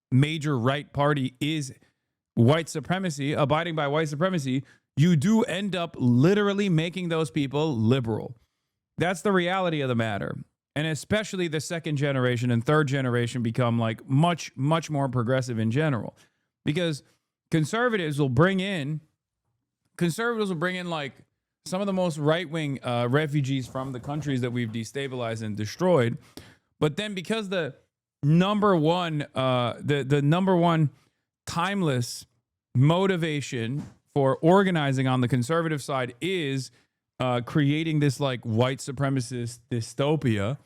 major right party is white supremacy, abiding by white supremacy, you do end up literally making those people liberal. That's the reality of the matter. And especially the second generation and third generation become like much, much more progressive in general. Because conservatives will bring in like some of the most right-wing refugees from the countries that we've destabilized and destroyed. But then because the number one timeless motivation for organizing on the conservative side is creating this like white supremacist dystopia,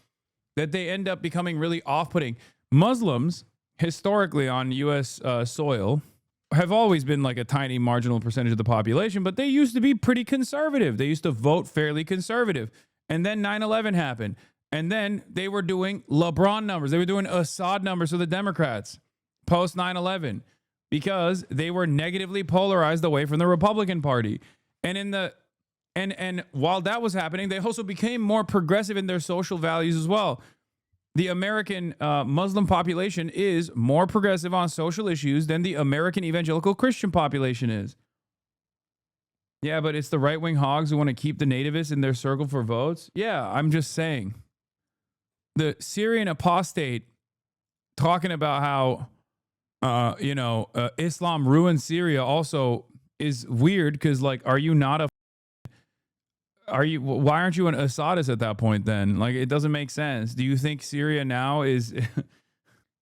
that they end up becoming really off-putting. Muslims, historically on U.S. soil, have always been like a tiny marginal percentage of the population, but they used to be pretty conservative. They used to vote fairly conservative. And then 9/11 happened. And then they were doing LeBron numbers. They were doing Assad numbers for the Democrats post 9/11 because they were negatively polarized away from the Republican Party. And while that was happening, they also became more progressive in their social values as well. The American Muslim population is more progressive on social issues than the American evangelical Christian population is. Yeah, but it's the right-wing hogs who want to keep the nativists in their circle for votes. Yeah, I'm just saying. The Syrian apostate talking about how, Islam ruined Syria also is weird because, like, why aren't you an Assadist at that point then? Like, it doesn't make sense. Do you think Syria now isn't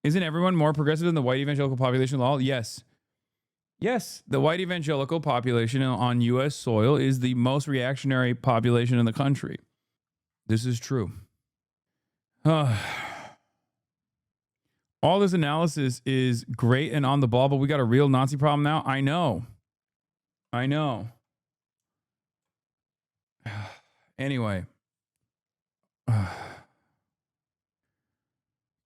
everyone more progressive than the white evangelical population law? Yes. Yes, the white evangelical population on U.S. soil is the most reactionary population in the country. This is true. All this analysis is great and on the ball, but we got a real Nazi problem now. I know. Anyway.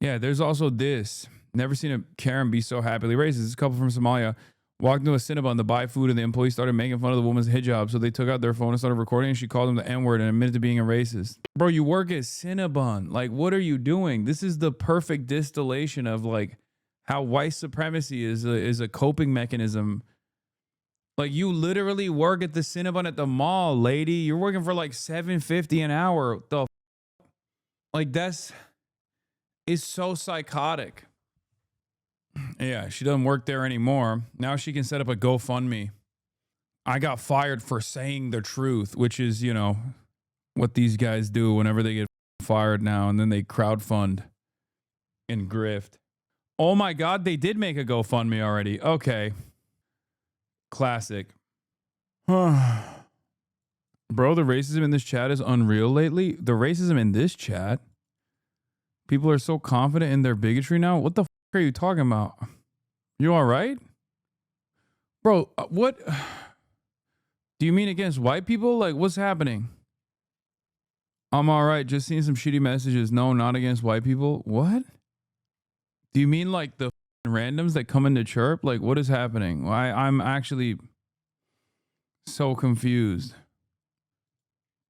Yeah, there's also this. Never seen a Karen be so happily racist. This couple from Somalia walked into a Cinnabon to buy food, and the employees started making fun of the woman's hijab. So they took out their phone and started recording, and she called them the N-word and admitted to being a racist. Bro, you work at Cinnabon. Like, what are you doing? This is the perfect distillation of, like, how white supremacy is a coping mechanism. Like, you literally work at the Cinnabon at the mall, lady. You're working for, like, $7.50 an hour. What the like, it's so psychotic. Yeah, she doesn't work there anymore. Now she can set up a GoFundMe. I got fired for saying the truth, which is, what these guys do whenever they get fired now, and then they crowdfund and grift. Oh my God, they did make a GoFundMe already. Okay. Classic. Bro, the racism in this chat is unreal lately. The racism in this chat? People are so confident in their bigotry now. What the are you talking about? You all right? Bro, what? Do you mean against white people? Like, what's happening? I'm all right. Just seeing some shitty messages. No, not against white people. What? Do you mean like the randoms that come into chirp? Like, what is happening? I'm actually so confused.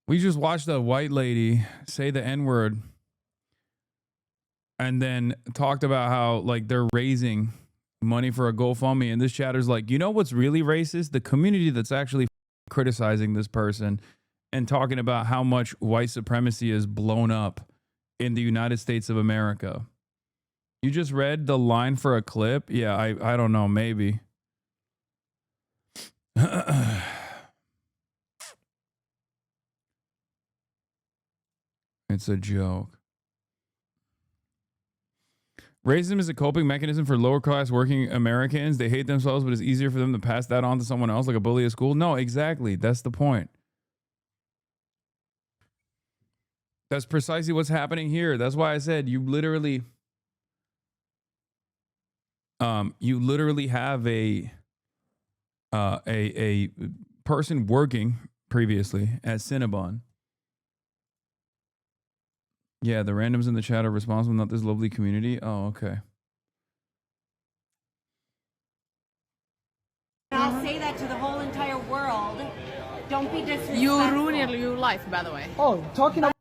We just watched a white lady say the N-word and then talked about how like they're raising money for a GoFundMe, and this chatter's like, you know what's really racist? The community that's actually criticizing this person and talking about how much white supremacy is blown up in the United States of America. You just read the line for a clip? Yeah, I don't know, maybe. It's a joke. Racism is a coping mechanism for lower class working Americans. They hate themselves, but it's easier for them to pass that on to someone else, like a bully at school. No, exactly. That's the point. That's precisely what's happening here. That's why I said you literally have a person working previously at Cinnabon. Yeah, the randoms in the chat are responsible, not this lovely community. Oh, okay.
I'll say that to the whole entire world. Don't be disrespectful.
You ruin your life, by the way.
Oh, talking about.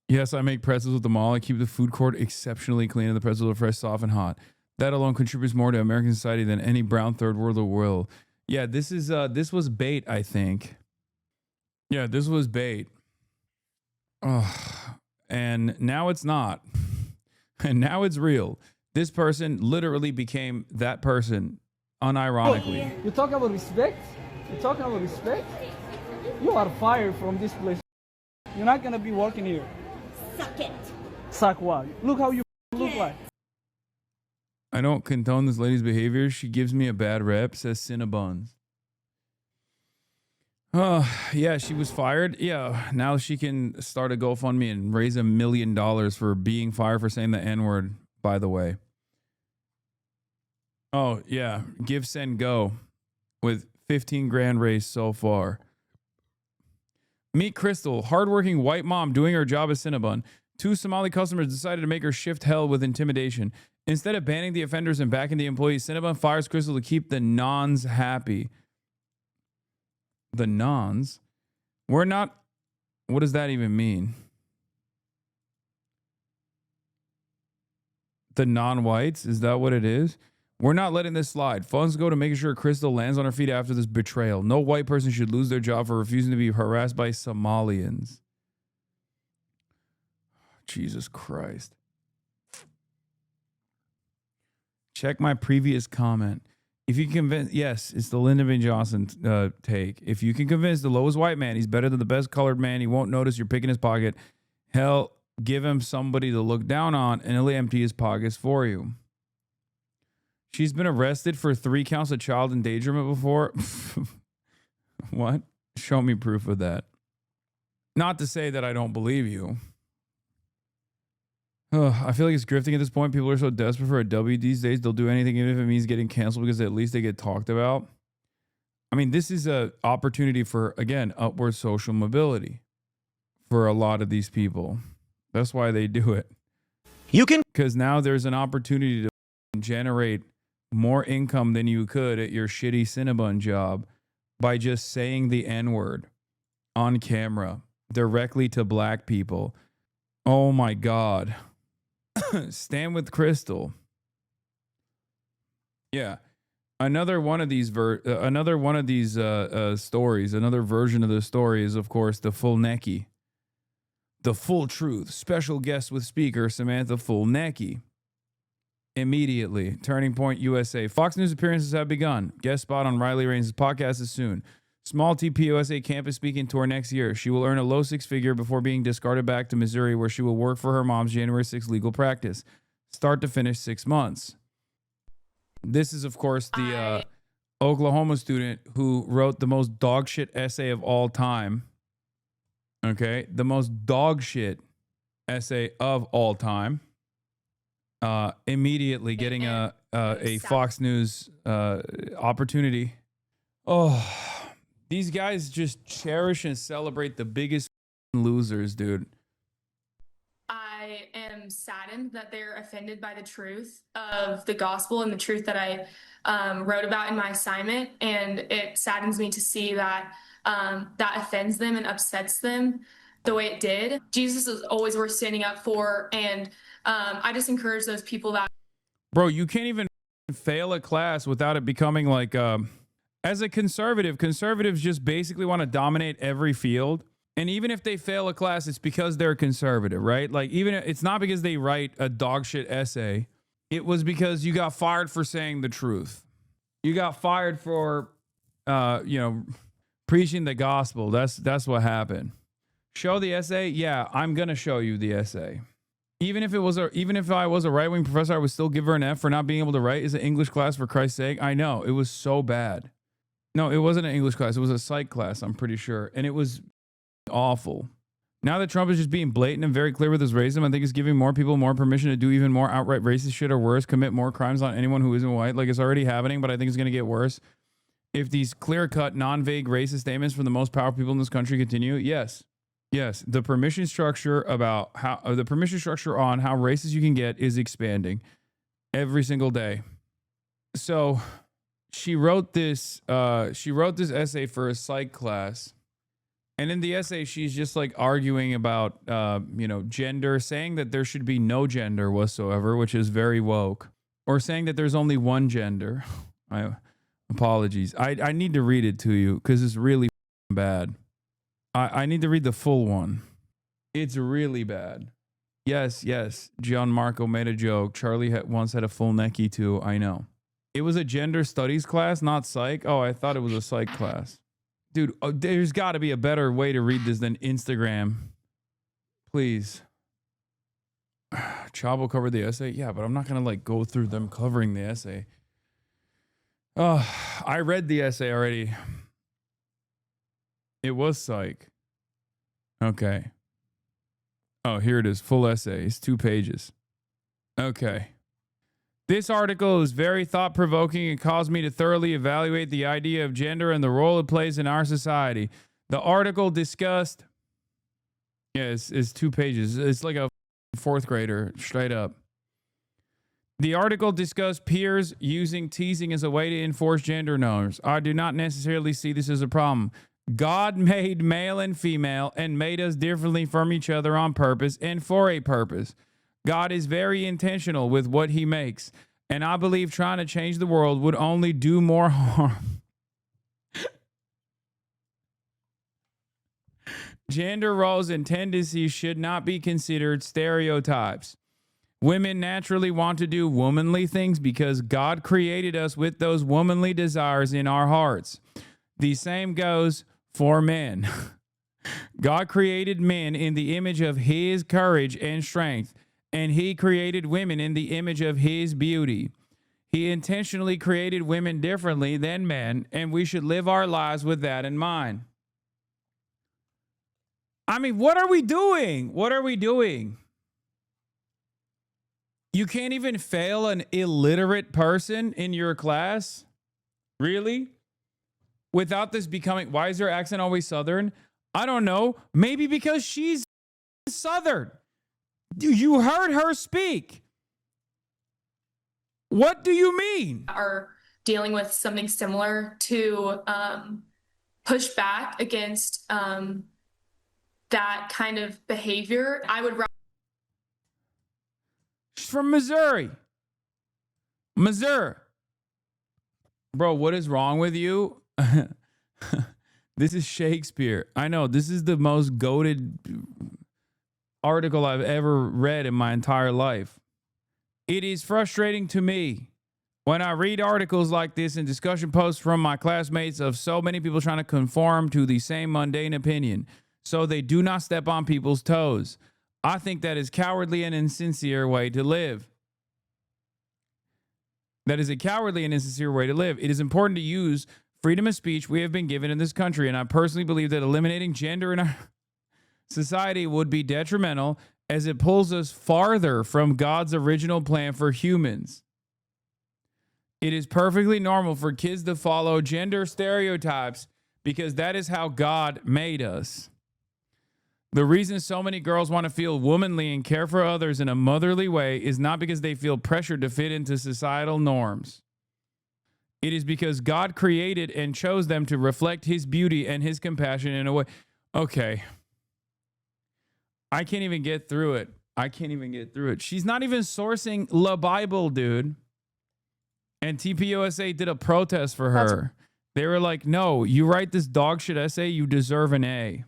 Yes, I make pretzels at the mall. I keep the food court exceptionally clean and the pretzels are fresh, soft, and hot. That alone contributes more to American society than any brown third world will. Yeah, this was bait, I think. Yeah, this was bait. Oh, and now it's not. And now it's real. This person literally became that person unironically.
You talk about respect? You talking about respect? You are fired from this place. You're not gonna be working here.
Suck it.
Suck what? Look how you look like.
I don't condone this lady's behavior. She gives me a bad rep, says Cinnabons. Oh, yeah, she was fired. Yeah, now she can start a GoFundMe and raise $1 million for being fired for saying the N-word, by the way. Oh, yeah, give, send, go with 15 grand raised so far. Meet Crystal, hardworking white mom doing her job as Cinnabon. 2 Somali customers decided to make her shift hell with intimidation. Instead of banning the offenders and backing the employees, Cinnabon fires Crystal to keep the nons happy. The nons? We're not... What does that even mean? The non-whites? Is that what it is? We're not letting this slide. Funds go to making sure Crystal lands on her feet after this betrayal. No white person should lose their job for refusing to be harassed by Somalians. Jesus Christ. Check my previous comment. If you can convince, yes, it's the Lyndon B. Johnson take. If you can convince the lowest white man he's better than the best colored man, he won't notice you're picking his pocket. Hell, give him somebody to look down on and he'll empty his pockets for you. She's been arrested for 3 counts of child endangerment before. What? Show me proof of that. Not to say that I don't believe you. I feel like it's grifting at this point. People are so desperate for a W these days. They'll do anything even if it means getting canceled because at least they get talked about. I mean, this is an opportunity for, again, upward social mobility for a lot of these people. That's why they do it. You can, because now there's an opportunity to generate more income than you could at your shitty Cinnabon job by just saying the N-word on camera directly to black people. Oh my God. Stand with Crystal. Yeah. Another one of these stories, another version of the story is, of course, the full necky. The full truth. Special guest with speaker Samantha Full Necky. Immediately. Turning Point USA. Fox News appearances have begun. Guest spot on Riley Reigns' podcast is soon. Small TPUSA campus speaking tour next year. She will earn a low 6-figure before being discarded back to Missouri, where she will work for her mom's January 6th legal practice. Start to finish 6 months. This is, of course, the Oklahoma student who wrote the most dog shit essay of all time. Okay? The most dog shit essay of all time. Immediately getting a Fox News opportunity. Oh, these guys just cherish and celebrate the biggest losers, dude.
I am saddened that they're offended by the truth of the gospel and the truth that I wrote about in my assignment. And it saddens me to see that that offends them and upsets them the way it did. Jesus is always worth standing up for. And I just encourage those people that.
Bro, you can't even fail a class without it becoming like, as a conservative, conservatives just basically want to dominate every field. And even if they fail a class, it's because they're conservative, right? Like, even it's not because they write a dog shit essay. It was because you got fired for saying the truth. You got fired for, preaching the gospel. That's what happened. Show the essay. Yeah, I'm gonna show you the essay. Even if I was a right-wing professor, I would still give her an F for not being able to write. It's an English class, for Christ's sake. I know it was so bad. No, it wasn't an English class. It was a psych class. I'm pretty sure, and it was awful. Now that Trump is just being blatant and very clear with his racism, I think it's giving more people more permission to do even more outright racist shit or worse, commit more crimes on anyone who isn't white. Like, it's already happening, but I think it's going to get worse. If these clear-cut, non-vague racist statements from the most powerful people in this country continue, yes. The permission structure on how racist you can get is expanding every single day. So she wrote this essay for a psych class. And in the essay, she's just like arguing about, gender, saying that there should be no gender whatsoever, which is very woke, or saying that there's only one gender. Apologies. I need to read it to you because it's really bad. I need to read the full one. It's really bad. Yes. Gianmarco made a joke. Charlie once had a full necky too. I know. It was a gender studies class, not psych. Oh, I thought it was a psych class. Dude, there's got to be a better way to read this than Instagram. Please. Chavo covered the essay? Yeah, but I'm not going to go through them covering the essay. Oh, I read the essay already. It was psych. Okay. Oh, here it is. Full essay. It's 2 pages. Okay. This article is very thought-provoking and caused me to thoroughly evaluate the idea of gender and the role it plays in our society. The article discussed... Yeah, it's 2 pages. It's like a 4th grader, straight up. The article discussed peers using teasing as a way to enforce gender norms. I do not necessarily see this as a problem. God made male and female and made us differently from each other on purpose and for a purpose. God is very intentional with what he makes, and I believe trying to change the world would only do more harm. Gender roles and tendencies should not be considered stereotypes. Women naturally want to do womanly things because God created us with those womanly desires in our hearts. The same goes for men. God created men in the image of his courage and strength, and he created women in the image of his beauty. He intentionally created women differently than men, and we should live our lives with that in mind. I mean, what are we doing? What are we doing? You can't even fail an illiterate person in your class? Really? Without this becoming, why is her accent always Southern? I don't know. Maybe because she's Southern. You heard her speak. What do you mean?
Are dealing with something similar to push back against that kind of behavior. I would.
She's from Missouri. Missouri. Bro, what is wrong with you? This is Shakespeare. I know, this is the most goated article I've ever read in my entire life. It is frustrating to me when I read articles like this and discussion posts from my classmates of so many people trying to conform to the same mundane opinion so they do not step on people's toes. I think that is cowardly and insincere way to live. That is a cowardly and insincere way to live. It is important to use freedom of speech we have been given in this country, and I personally believe that eliminating gender in our society would be detrimental as it pulls us farther from God's original plan for humans. It is perfectly normal for kids to follow gender stereotypes because that is how God made us. The reason so many girls want to feel womanly and care for others in a motherly way is not because they feel pressured to fit into societal norms. It is because God created and chose them to reflect his beauty and his compassion in a way. Okay. I can't even get through it. I can't even get through it. She's not even sourcing the Bible, dude. And TPUSA did a protest for her. They were like, no, you write this dog shit essay, you deserve an A.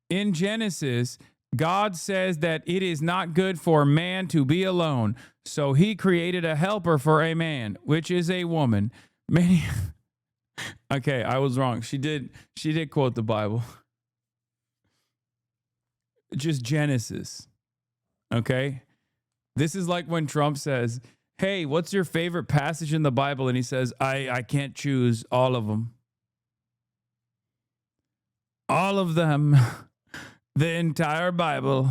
In Genesis, God says that it is not good for man to be alone. So he created a helper for a man, which is a woman. Many Okay, I was wrong. She did quote the Bible. Just Genesis. Okay? This is like when Trump says, hey, what's your favorite passage in the Bible? And he says, I can't choose all of them. All of them. The entire Bible.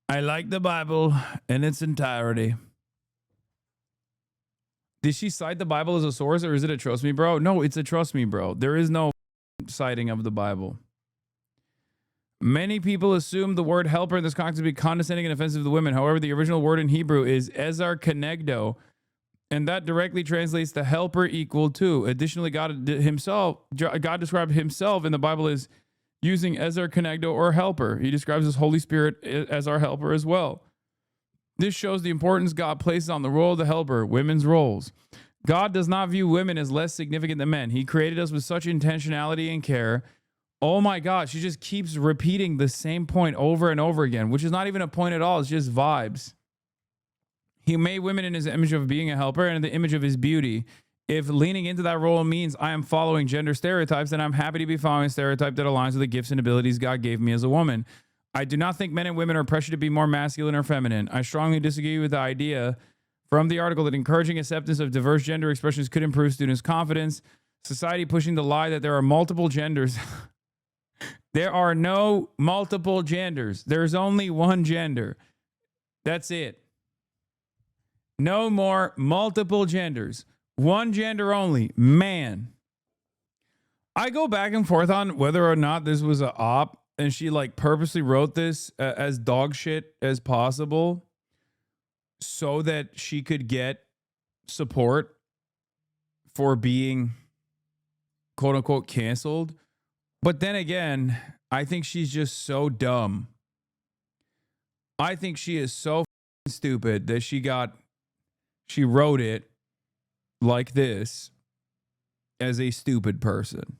I like the Bible in its entirety. Did she cite the Bible as a source, or is it a trust me, bro? No, it's a trust me, bro. There is no citing of the Bible. Many people assume the word helper in this context to be condescending and offensive to women. However, the original word in Hebrew is ezer kenegdo, and that directly translates to helper equal to. Additionally, God described himself in the Bible as using ezer kenegdo or helper. He describes his Holy Spirit as our helper as well. This shows the importance God places on the role of the helper, women's roles. God does not view women as less significant than men. He created us with such intentionality and care. Oh my God, she just keeps repeating the same point over and over again, which is not even a point at all. It's just vibes. He made women in his image of being a helper and in the image of his beauty. If leaning into that role means I am following gender stereotypes, then I'm happy to be following a stereotype that aligns with the gifts and abilities God gave me as a woman. I do not think men and women are pressured to be more masculine or feminine. I strongly disagree with the idea from the article that encouraging acceptance of diverse gender expressions could improve students' confidence. Society pushing the lie that there are multiple genders. There are no multiple genders. There's only one gender. That's it. No more multiple genders. One gender only. Man. I go back and forth on whether or not this was an op and she like purposely wrote this as dog shit as possible so that she could get support for being quote unquote canceled. But then again, I think she's just so dumb. I think she is so stupid that she wrote it like this as a stupid person.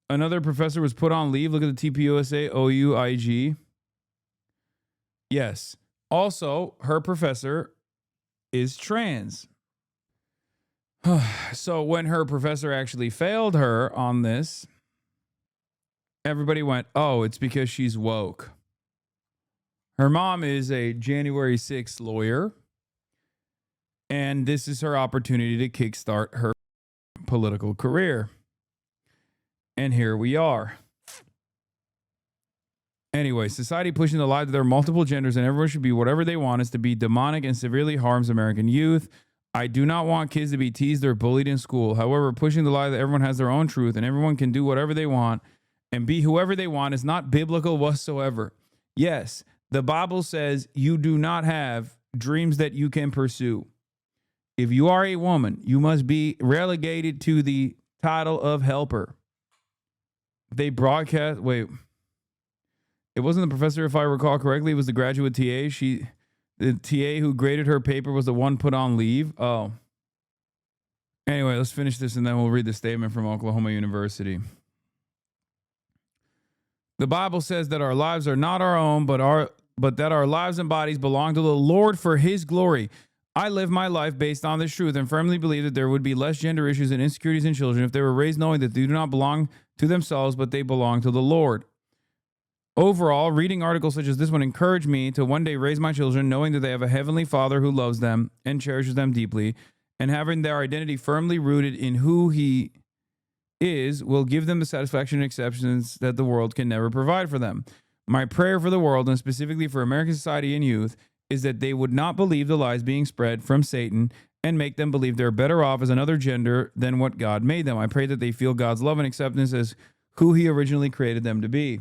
Another professor was put on leave. Look at the TPUSA OUIG. Yes. Also, her professor is trans. So when her professor actually failed her on this, everybody went, oh, it's because she's woke. Her mom is a January 6th lawyer, and this is her opportunity to kickstart her political career. And here we are. Anyway, society pushing the lie that there are multiple genders and everyone should be whatever they want is to be demonic and severely harms American youth. I do not want kids to be teased or bullied in school. However, pushing the lie that everyone has their own truth and everyone can do whatever they want and be whoever they want is not biblical whatsoever. Yes, the Bible says you do not have dreams that you can pursue. If you are a woman, you must be relegated to the title of helper. They broadcast, wait, it wasn't the professor, if I recall correctly, it was the graduate TA. The TA who graded her paper was the one put on leave. Oh. Anyway, let's finish this and then we'll read the statement from Oklahoma University. The Bible says that our lives are not our own, but that our lives and bodies belong to the Lord for his glory. I live my life based on this truth and firmly believe that there would be less gender issues and insecurities in children if they were raised knowing that they do not belong to themselves, but they belong to the Lord. Overall, reading articles such as this one encouraged me to one day raise my children knowing that they have a heavenly Father who loves them and cherishes them deeply, and having their identity firmly rooted in who he is will give them the satisfaction and acceptance that the world can never provide for them. My prayer for the world, and specifically for American society and youth, is that they would not believe the lies being spread from Satan and make them believe they're better off as another gender than what God made them. I pray that they feel God's love and acceptance as who he originally created them to be.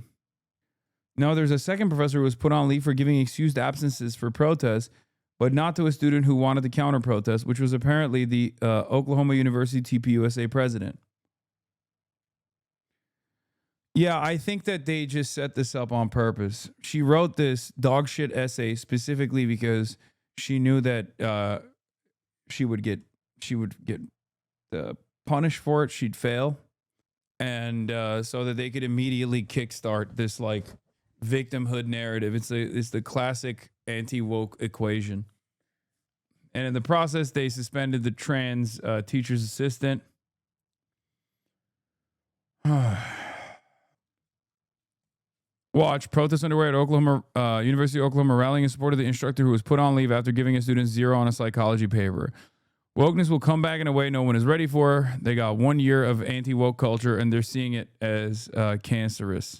Now, there's a second professor who was put on leave for giving excused absences for protests, but not to a student who wanted to counter protest, which was apparently the Oklahoma University TPUSA president. Yeah, I think that they just set this up on purpose. She wrote this dog shit essay specifically because she knew that she would get punished for it. She'd fail, and so that they could immediately kickstart this like victimhood narrative. It's the classic anti-woke equation. And in the process, they suspended the trans teacher's assistant. Watch, protest underway at University of Oklahoma rallying in support of the instructor who was put on leave after giving a student 0 on a psychology paper. Wokeness will come back in a way no one is ready for. They got 1 year of anti-woke culture, and they're seeing it as cancerous.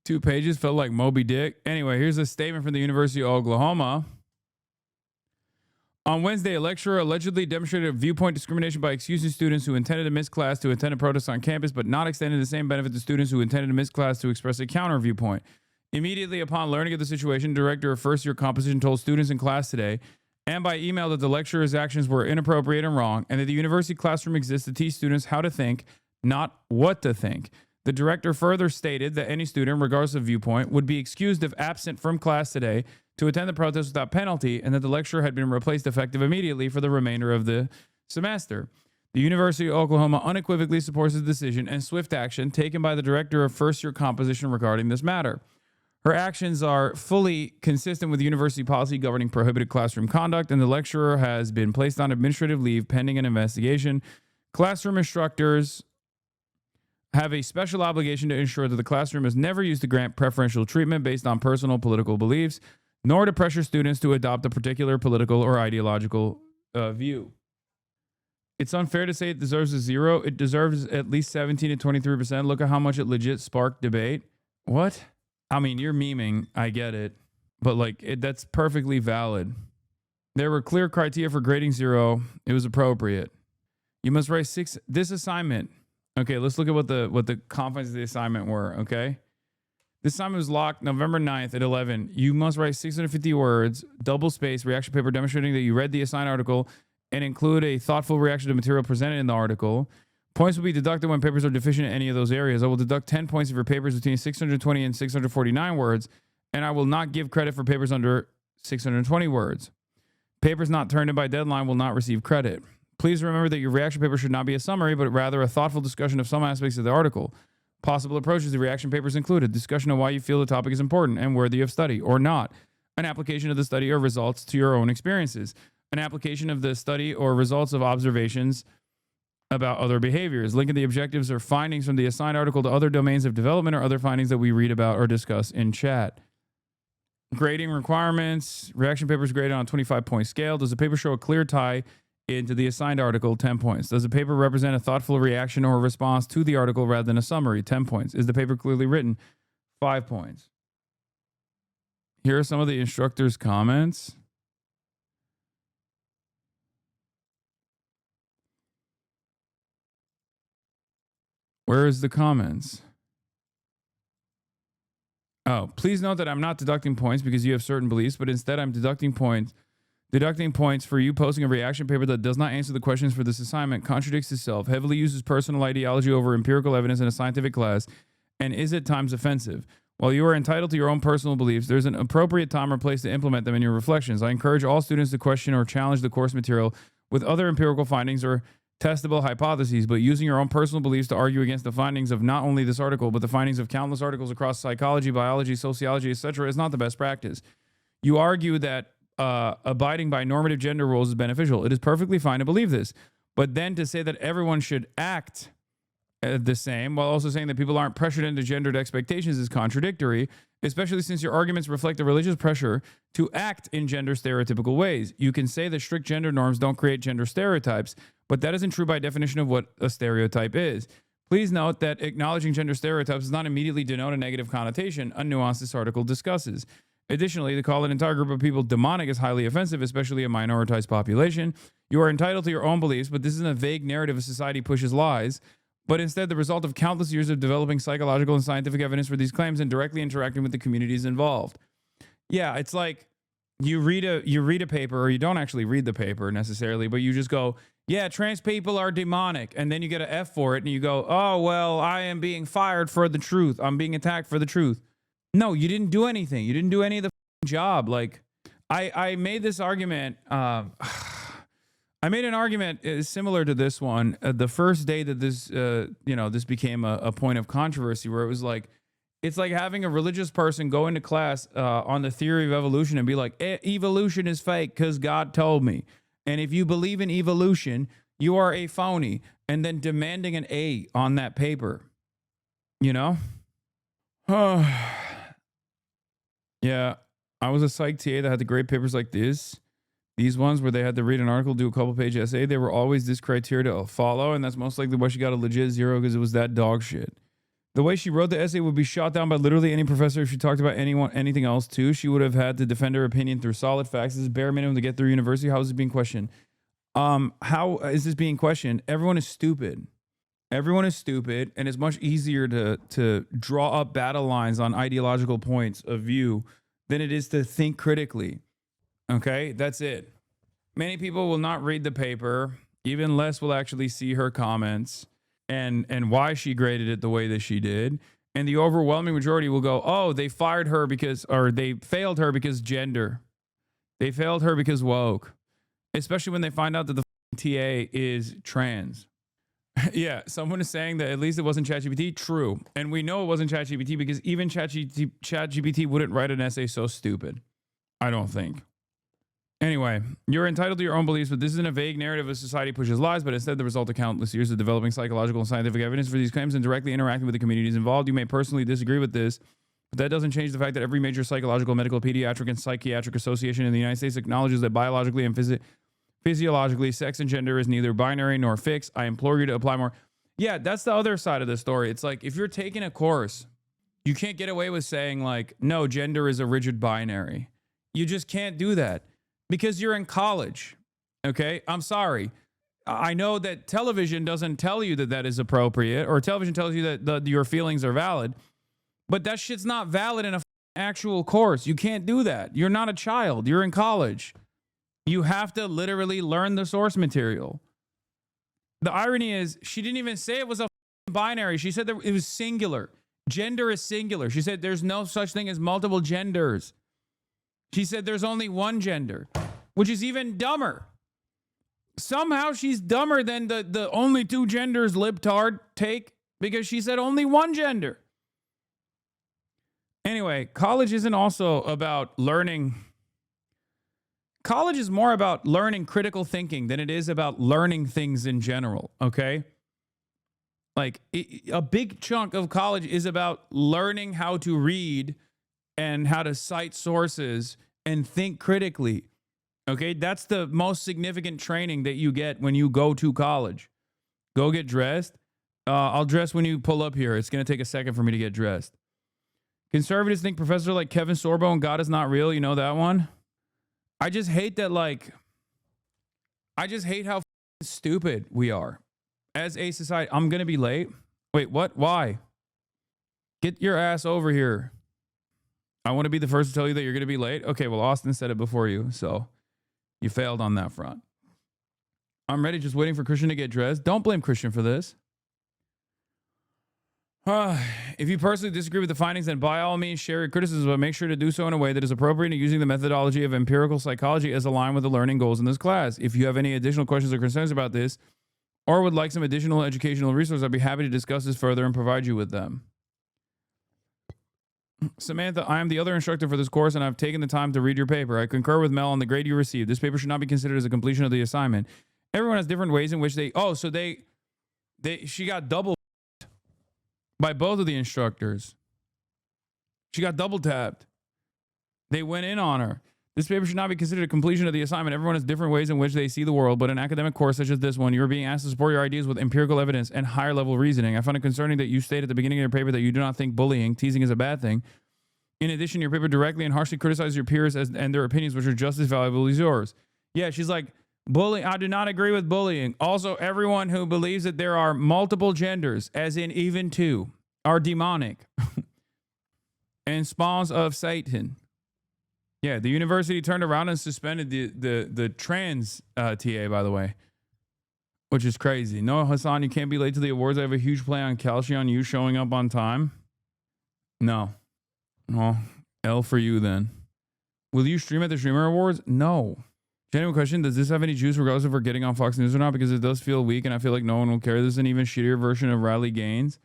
Two pages felt like Moby Dick. Anyway, here's a statement from the University of Oklahoma. On Wednesday, a lecturer allegedly demonstrated viewpoint discrimination by excusing students who intended to miss class to attend a protest on campus, but not extending the same benefit to students who intended to miss class to express a counter viewpoint. Immediately upon learning of the situation, the director of first-year composition told students in class today and by email that the lecturer's actions were inappropriate and wrong, and that the university classroom exists to teach students how to think, not what to think. The director further stated that any student, regardless of viewpoint, would be excused if absent from class today to attend the protest without penalty, and that the lecturer had been replaced effective immediately for the remainder of the semester. The University of Oklahoma unequivocally supports the decision and swift action taken by the director of first-year composition regarding this matter. Her actions are fully consistent with university policy governing prohibited classroom conduct, and the lecturer has been placed on administrative leave pending an investigation. Classroom instructors have a special obligation to ensure that the classroom is never used to grant preferential treatment based on personal political beliefs, nor to pressure students to adopt a particular political or ideological view. It's unfair to say it deserves a 0. It deserves at least 17 to 23%. Look at how much it legit sparked debate. What? I mean, you're memeing. I get it. But that's perfectly valid. There were clear criteria for grading 0. It was appropriate. You must write 6. This assignment. Okay, let's look at what the confines of the assignment were, okay? This assignment was locked November 9th at 11. You must write 650 words, double space, reaction paper demonstrating that you read the assigned article and include a thoughtful reaction to material presented in the article. Points will be deducted when papers are deficient in any of those areas. I will deduct 10 points if your papers between 620 and 649 words, and I will not give credit for papers under 620 words. Papers not turned in by deadline will not receive credit. Please remember that your reaction paper should not be a summary, but rather a thoughtful discussion of some aspects of the article. Possible approaches to reaction papers include a discussion of why you feel the topic is important and worthy of study, or not. An application of the study or results to your own experiences. An application of the study or results of observations about other behaviors. Linking the objectives or findings from the assigned article to other domains of development or other findings that we read about or discuss in chat. Grading requirements. Reaction papers graded on a 25-point scale. Does the paper show a clear tie into the assigned article? 10 points. Does the paper represent a thoughtful reaction or response to the article rather than a summary? 10 points. Is the paper clearly written? 5 points. Here are some of the instructor's comments. Where is the comments? Oh, please note that I'm not deducting points because you have certain beliefs, but instead I'm deducting points for you posting a reaction paper that does not answer the questions for this assignment, contradicts itself, heavily uses personal ideology over empirical evidence in a scientific class, and is at times offensive. While you are entitled to your own personal beliefs, there's an appropriate time or place to implement them in your reflections. I encourage all students to question or challenge the course material with other empirical findings or testable hypotheses, but using your own personal beliefs to argue against the findings of not only this article, but the findings of countless articles across psychology, biology, sociology, etc. is not the best practice. You argue that abiding by normative gender roles is beneficial. It is perfectly fine to believe this. But then to say that everyone should act the same while also saying that people aren't pressured into gendered expectations is contradictory, especially since your arguments reflect a religious pressure to act in gender stereotypical ways. You can say that strict gender norms don't create gender stereotypes, but that isn't true by definition of what a stereotype is. Please note that acknowledging gender stereotypes does not immediately denote a negative connotation, a nuance this article discusses. Additionally, to call an entire group of people demonic is highly offensive, especially a minoritized population. You are entitled to your own beliefs, but this isn't a vague narrative as society pushes lies, but instead the result of countless years of developing psychological and scientific evidence for these claims and directly interacting with the communities involved. Yeah, it's like you read a paper, or you don't actually read the paper necessarily, but you just go, yeah, trans people are demonic, and then you get an F for it, and you go, oh, well, I am being fired for the truth. I'm being attacked for the truth. No, you didn't do anything. You didn't do any of the job. Like, I made this argument. I made an argument similar to this one the first day that this, this became a point of controversy, where it was like, it's like having a religious person go into class on the theory of evolution and be like, evolution is fake because God told me. And if you believe in evolution, you are a phony. And then demanding an A on that paper, you know? Yeah, I was a psych TA that had to grade papers like this. These ones where they had to read an article, do a couple page essay, they were always this criteria to follow. And that's most likely why she got a legit 0, because it was that dog shit. The way she wrote the essay would be shot down by literally any professor if she talked about anything else too. She would have had to defend her opinion through solid facts. This is bare minimum to get through university. How is this being questioned? How is this being questioned? Everyone is stupid. Everyone is stupid, and it's much easier to draw up battle lines on ideological points of view than it is to think critically. Okay, that's it. Many people will not read the paper. Even less will actually see her comments and why she graded it the way that she did. And the overwhelming majority will go, oh, they fired her because, or they failed her because gender. They failed her because woke. Especially when they find out that the TA is trans. Yeah, someone is saying that at least it wasn't ChatGPT. True. And we know it wasn't ChatGPT because even ChatGPT wouldn't write an essay so stupid. I don't think. Anyway, you're entitled to your own beliefs, but this isn't a vague narrative as society pushes lies, but instead the result of countless years of developing psychological and scientific evidence for these claims and directly interacting with the communities involved. You may personally disagree with this, but that doesn't change the fact that every major psychological, medical, pediatric, and psychiatric association in the United States acknowledges that biologically and physiologically, sex and gender is neither binary nor fixed. I implore you to apply more. Yeah, that's the other side of the story. It's like, if you're taking a course, you can't get away with saying like, no, gender is a rigid binary. You just can't do that. Because you're in college, okay? I'm sorry. I know that television doesn't tell you that that is appropriate, or television tells you that your feelings are valid, but that shit's not valid in a actual course. You can't do that. You're not a child. You're in college. You have to literally learn the source material. The irony is, she didn't even say it was a binary. She said that it was singular. Gender is singular. She said there's no such thing as multiple genders. She said there's only one gender, which is even dumber. Somehow she's dumber than the only two genders libtard take, because she said only one gender. Anyway, college isn't also about learning. College is more about learning critical thinking than it is about learning things in general, okay? Like, a big chunk of college is about learning how to read and how to cite sources and think critically. Okay, that's the most significant training that you get when you go to college. Go get dressed. I'll dress when you pull up here. It's going to take a second for me to get dressed. Conservatives think professors like Kevin Sorbo and God is not real. You know that one? I just hate that, like, I just hate how stupid we are as a society. I'm going to be late. Wait, what? Why? Get your ass over here. I want to be the first to tell you that you're going to be late. Okay, well, Austin said it before you, so you failed on that front. I'm ready, just waiting for Christian to get dressed. Don't blame Christian for this. If you personally disagree with the findings, then by all means share your criticism, but make sure to do so in a way that is appropriate and using the methodology of empirical psychology as aligned with the learning goals in this class. If you have any additional questions or concerns about this, or would like some additional educational resources, I'd be happy to discuss this further and provide you with them. Samantha, I am the other instructor for this course, and I've taken the time to read your paper. I concur with Mel on the grade you received. This paper should not be considered as a completion of the assignment. Everyone has different ways in which she got double by both of the instructors. She got double tapped. They went in on her. This paper should not be considered a completion of the assignment. Everyone has different ways in which they see the world, but in an academic course such as this one, you are being asked to support your ideas with empirical evidence and higher level reasoning. I find it concerning that you state at the beginning of your paper that you do not think bullying, teasing is a bad thing. In addition, your paper directly and harshly criticizes your peers and their opinions, which are just as valuable as yours. Yeah, she's like, bullying, I do not agree with bullying. Also, everyone who believes that there are multiple genders, as in even two, are demonic and spawns of Satan. Yeah, the university turned around and suspended the trans TA, by the way, which is crazy. No, Hasan, you can't be late to the awards. I have a huge play on Kalshi on you showing up on time. No. Well, L for you then. Will you stream at the Streamer Awards? No. Genuine question, does this have any juice regardless if we're getting on Fox News or not? Because it does feel weak and I feel like no one will care. This is an even shittier version of Riley Gaines.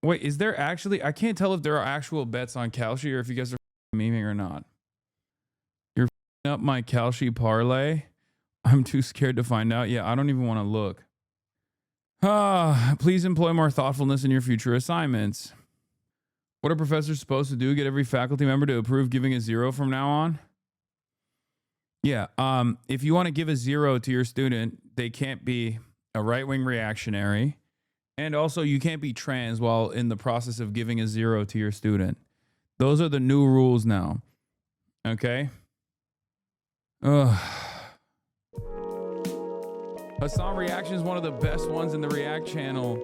Wait, is there actually... I can't tell if there are actual bets on Kalshi or if you guys are memeing or not. You're up my Kalshi parlay? I'm too scared to find out. Yeah, I don't even want to look. Please employ more thoughtfulness in your future assignments. What are professors supposed to do? Get every faculty member to approve giving a 0 from now on? Yeah, if you want to give a 0 to your student, they can't be a right-wing reactionary. And also, you can't be trans while in the process of giving a 0 to your student. Those are the new rules now. Okay? Ugh. Hasan Reactions is one of the best ones in the React channel.